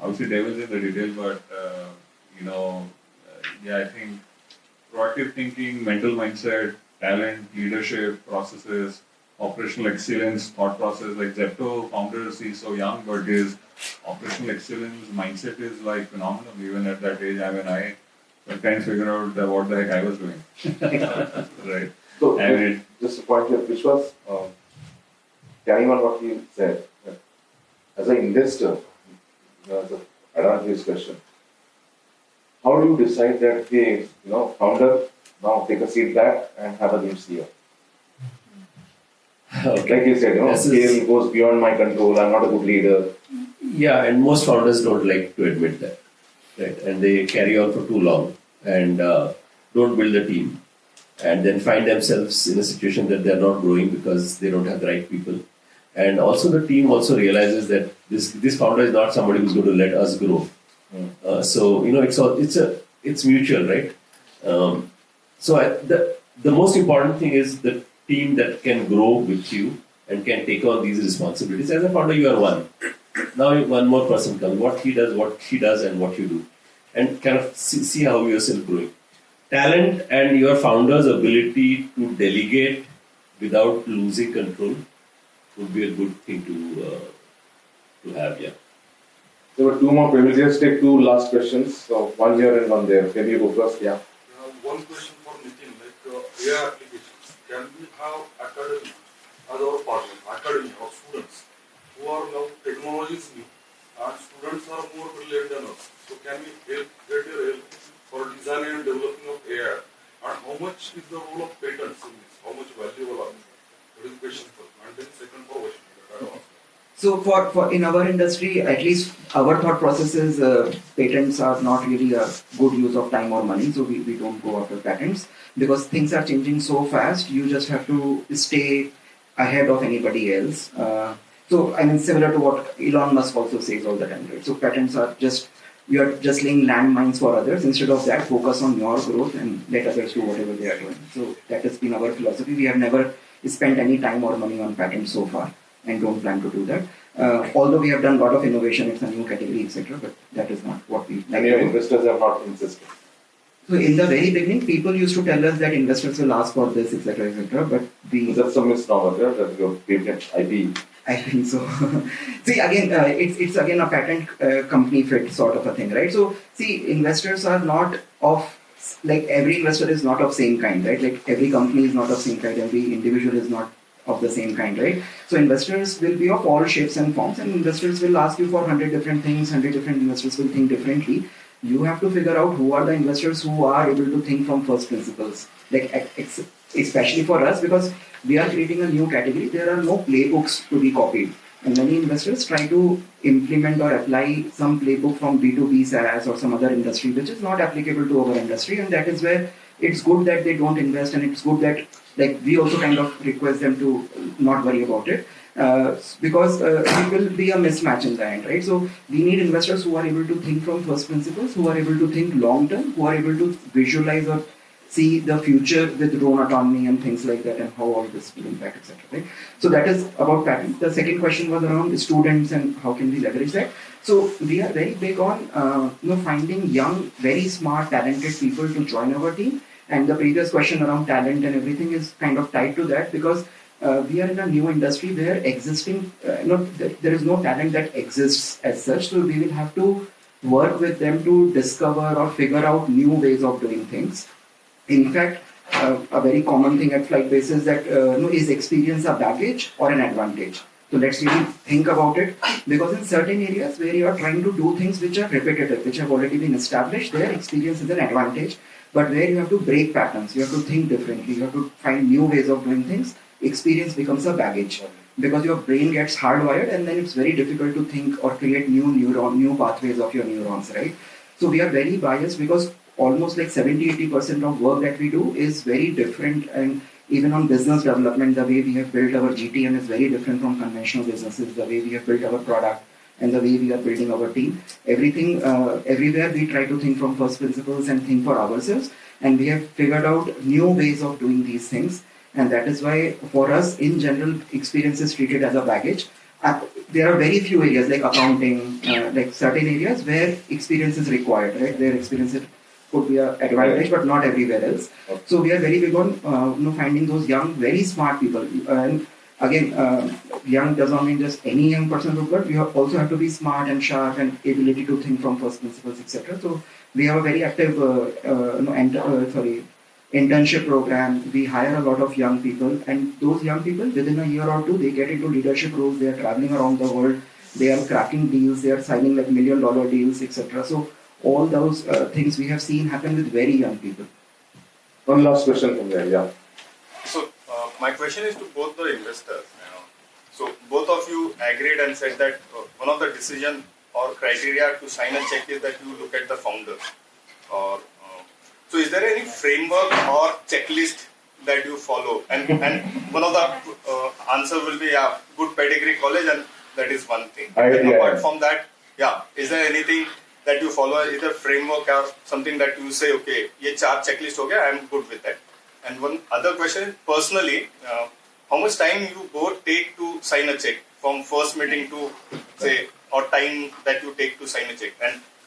Obviously, devil's in the detail, but I think proactive thinking, mental mindset, talent, leadership, processes, operational excellence, thought process. Like Zepto founders, he's so young, but his operational excellence mindset is like phenomenal. Even at that age, I sometimes figure out what the heck I was doing. Right. So, And just a point here, which was carrying on what you said. As an investor, as an advantage question, how do you decide that, hey, founder, now take a seat back and have a new CEO? Okay. Like you said, scale goes beyond my control, I'm not a good leader. Yeah, and most founders don't like to admit that, right? And they carry on for too long and don't build a team, and then find themselves in a situation that they're not growing because they don't have the right people. And also the team also realizes that this founder is not somebody who's going to let us grow. So it's mutual, right? The most important thing is the team that can grow with you and can take on these responsibilities. As a founder, you are one. Now one more person comes. What he does, what she does, and what you do, and kind of see how you're still growing. Talent and your founder's ability to delegate without losing control would be a good thing to have. Yeah. There were 2 more. We will just take 2 last questions. So one here and one there. Can you go first? Yeah. One question for Nitin, AI applications. Can we have academy as our partner, academy or students who are now technology is new and students are more brilliant than us. So can we get your help for designing and developing of AI? And how much is the role of patents in this? How much valuable are they? That is question first. And then second for Vaishnavi. So for in our industry, at least our thought process is patents are not really a good use of time or money. So we don't go after patents because things are changing so fast. You just have to stay ahead of anybody else. So I mean, similar to what Elon Musk also says all the time, right? So patents are you are just laying landmines for others. Instead of that, focus on your growth and let others do whatever they are doing. So that has been our philosophy. We have never spent any time or money on patents so far, and don't plan to do that. Although we have done a lot of innovation, it's a new category, etc. But that is not what we like. And your investors have not insisted. So in the very beginning, people used to tell us that investors will ask for this, etc., etc. But that's a misnomer, yeah? That your patent IP. I think so. See, again, it's again a patent company fit sort of a thing, right? So see, investors are not every investor is not of same kind, right? Like every company is not of same kind, every individual is not of the same kind, right? So investors will be of all shapes and forms, and investors will ask you for 100 different things, 100 different investors will think differently. you have to figure out who are the investors who are able to think from first principles. Like especially for us, because we are creating a new category, there are no playbooks to be copied. And many investors try to implement or apply some playbook from B2B SaaS or some other industry, which is not applicable to our industry. And that is where it's good that they don't invest, and it's good that like we also kind of request them to not worry about it. Because it will be a mismatch in the end, right? So we need investors who are able to think from first principles, who are able to think long term, who are able to visualize or see the future with drone autonomy and things like that, and how all this will impact, etc. Right? So that is about patent. The second question was around students and how can we leverage that. So we are very big on finding young, very smart, talented people to join our team. And the previous question around talent and everything is kind of tied to that, because we are in a new industry where existing, there is no talent that exists as such. So we will have to work with them to discover or figure out new ways of doing things. In fact, a very common thing at Flightbase is that is experience a baggage or an advantage? So let's really think about it, because in certain areas where you are trying to do things which are repetitive, which have already been established, their experience is an advantage. But where you have to break patterns, you have to think differently, you have to find new ways of doing things, experience becomes a baggage. Because your brain gets hardwired, and then it's very difficult to think or create new pathways of your neurons, right? So we are very biased, because almost like 70-80% of work that we do is very different. And even on business development, the way we have built our GTM is very different from conventional businesses, the way we have built our product and the way we are building our team. Everything, everywhere we try to think from first principles and think for ourselves. And we have figured out new ways of doing these things. And that is why for us, in general, experience is treated as a baggage. There are very few areas like accounting, like certain areas where experience is required, right? Where experience could be an advantage, but not everywhere else. So we are very big on finding those young, very smart people. And again, young does not mean just any young person, but we also have to be smart and sharp and ability to think from first principles, etc. So we have a very active internship program. We hire a lot of young people, and those young people within a year or two, they get into leadership roles. They are traveling around the world. They are cracking deals. They are signing like $1 million deals, etc. So all those things we have seen happen with very young people. One last question from there, yeah. So my question is to both the investors. So both of you agreed and said that one of the decision or criteria to sign a check is that you look at the founder. Or so is there any framework or checklist that you follow? And one of the answer will be good pedigree college, and that is one thing. Apart from that, is there anything that you follow, either framework or something that you say, okay, ye 4 checklist ho gaya, I am good with that. And one other question, personally, how much time you both take to sign a check from first meeting to say, or time that you take to sign a check?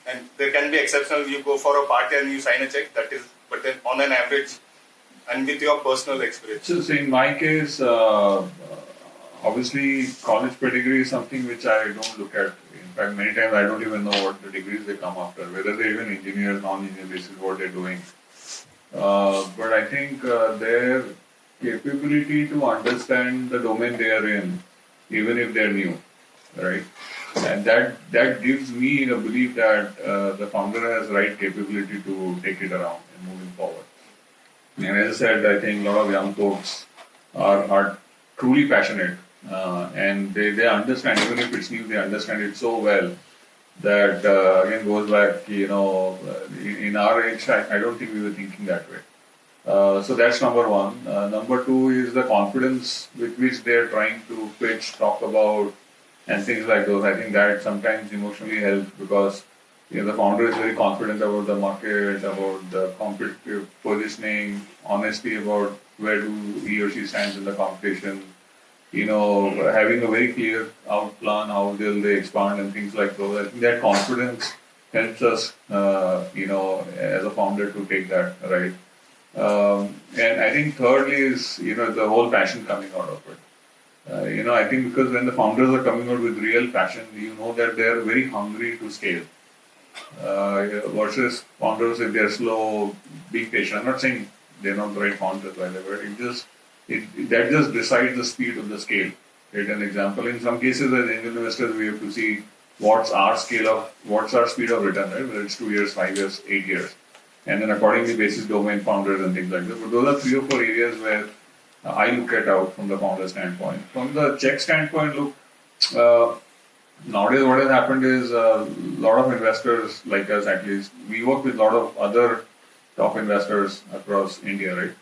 And there can be exceptional, you go for a party and you sign a check, that is, but then on an average and with your personal experience. So in my case, obviously college pedigree is something which I don't look at. In fact, many times I don't even know what the degrees they come after, whether they're even engineers, non-engineers, this is what they're doing. But I think their capability to understand the domain they are in, even if they're new, right? And that gives me the belief that the founder has right capability to take it around and moving forward. And as I said, I think a lot of young folks are truly passionate, and they understand, even if it's new, they understand it so well that again goes back, in our age, I don't think we were thinking that way. So that's number one. Number two is the confidence with which they're trying to pitch, talk about, and things like those. I think that sometimes emotionally helps, because the founder is very confident about the market, about the competitive positioning, honesty about where do he or she stands in the competition, having a very clear out plan, how will they expand and things like those. I think that confidence helps us, as a founder to take that, right? And I think thirdly is, the whole passion coming out of it. I think because when the founders are coming out with real passion, that they are very hungry to scale. Versus founders, if they are slow, being patient. I'm not saying they're not the right founders, by the way. That just decides the speed of the scale. Take an example. In some cases, as angel investors, we have to see what's our speed of return, right? Whether it's 2 years, 5 years, 8 years. And then accordingly basis domain founders and things like that. But those are 3 or 4 areas where I look at out from the founder standpoint. From the check standpoint, look, nowadays what has happened is a lot of investors like us, at least, we work with a lot of other top investors across India, right?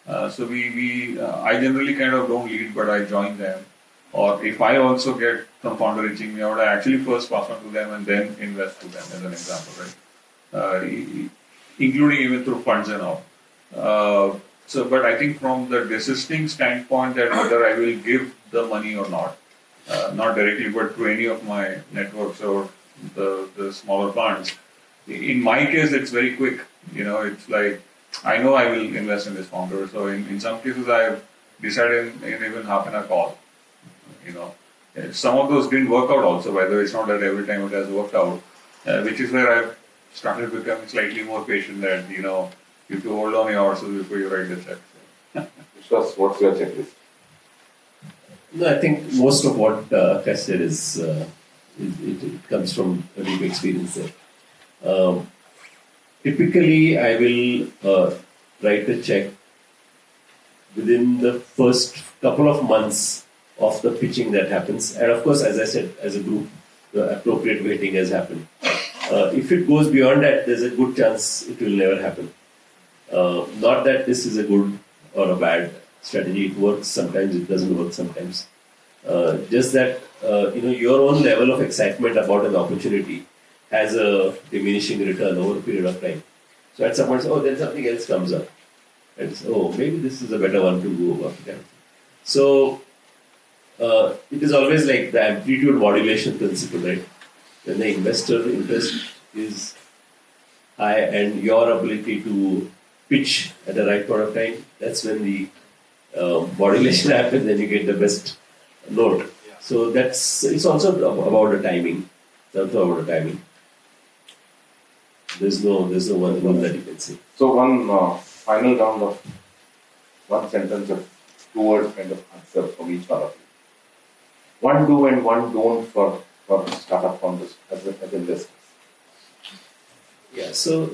I generally kind of don't lead, but I join them. Or if I also get some founder reaching me out, I actually first pass on to them and then invest to them, as an example, right? Including even through funds and all. But I think from the desisting standpoint that whether I will give the money or not, not directly, but through any of my networks or the smaller funds. In my case, it's very quick. It's like, I know I will invest in this founder. So in some cases, I've decided in even half an hour call. Some of those didn't work out also, by the way. It's not that every time it has worked out, which is where I've started becoming slightly more patient that, you have to hold on your horses before you write the check. What's your checklist? No, I think most of what Akash said is it comes from a deep experience there. Typically, I will write a check within the first couple of months of the pitching that happens. And of course, as I said, as a group, the appropriate weighting has happened. If it goes beyond that, there's a good chance it will never happen. Not that this is a good or a bad strategy. It works sometimes, it doesn't work sometimes. Just that your own level of excitement about an opportunity has a diminishing return over a period of time. So at some point, then something else comes up. And maybe this is a better one to go after. So it is always like the amplitude modulation principle, right? When the investor interest is high and your ability to pitch at the right point of time, that's when the modulation happens and you get the best note. So it's also about the timing. It's also about the timing. There's no one rule that you can say. So one final round of one sentence of 2 word kind of answer from each one of you. One do and one don't for startup founders as investors. Yeah, so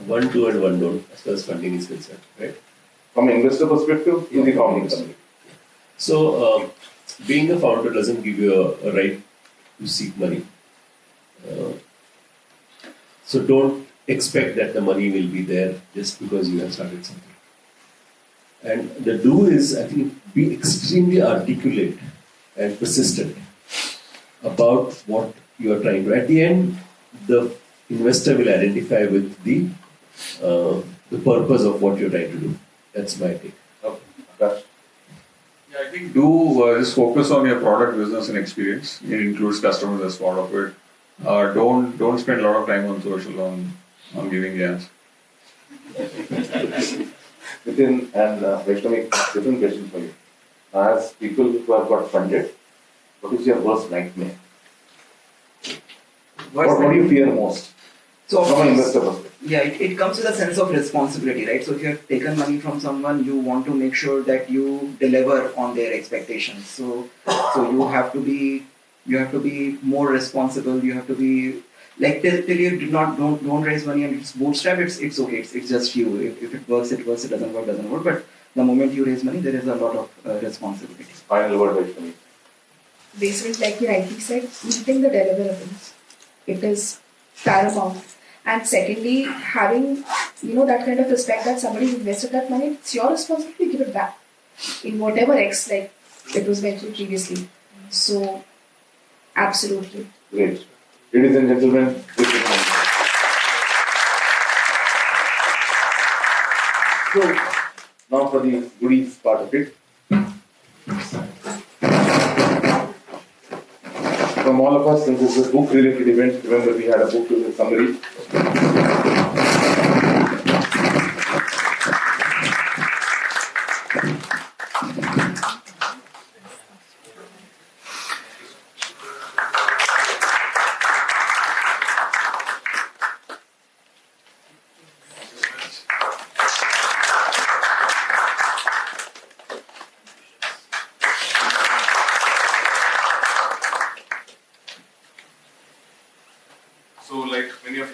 one do and one don't as far as funding is concerned, right? From an investor perspective, in the founding company. So being a founder doesn't give you a right to seek money. So don't expect that the money will be there just because you have started something. And the do is, I think, be extremely articulate and persistent about what you are trying to. At the end, the investor will identify with the purpose of what you're trying to do. That's my take. Okay. Yeah, I think do just focus on your product, business, and experience. It includes customers as part of it. Don't spend a lot of time on social on giving jams. Within and Vaishnavi, different question for you. As people who have got funded, what is your worst nightmare? What do you fear most? So from an investor perspective? Yeah, it comes with a sense of responsibility, right? So if you have taken money from someone, you want to make sure that you deliver on their expectations. So you have to be more responsible. You have to be like till you don't raise money and it's bootstrap. It's okay. It's just you. If it works, it works. It doesn't work. But the moment you raise money, there is a lot of responsibility. Final word, Vaishnavi. Basically, like you rightly said, meeting the deliverables. It is paramount. And secondly, having that kind of respect that somebody invested that money, it's your responsibility to give it back in whatever X, like it was mentioned previously. So, absolutely. Great. Ladies and gentlemen, this is So, now for the goodies part of it. From all of us, since this is a book-related event, remember we had a book summary.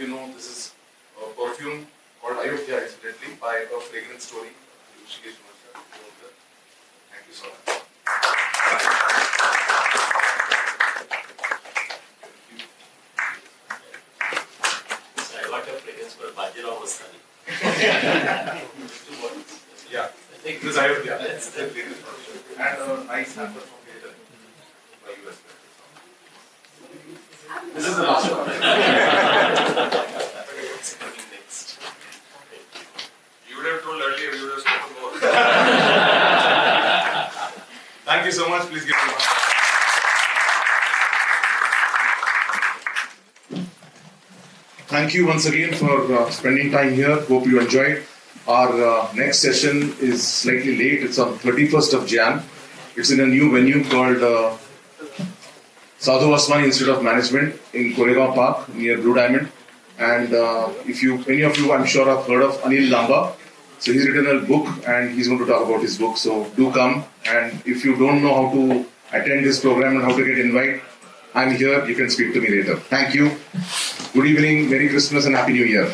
you know, this is a perfume called Ayodhya, incidentally, by a fragrance story. Thank you so much. So I got a fragrance for Bajirao Mastani. Yeah, I think this is Ayodhya. That's the And a nice sample from Theatre by US. This is the last one. What's coming next? You would have told earlier, you would have spoken more. Thank you so much. Please give me one. Thank you once again for spending time here. Hope you enjoyed. Our next session is slightly late. It's on 31st of Jan. It's in a new venue called Sadhu Vasmani Institute of Management in Koregaon Park near Blue Diamond. And any of you, I'm sure, have heard of Anil Lamba. So he's written a book and he's going to talk about his book. So do come. And if you don't know how to attend this program and how to get invite, I'm here. You can speak to me later. Thank you. Good evening. Merry Christmas and Happy New Year.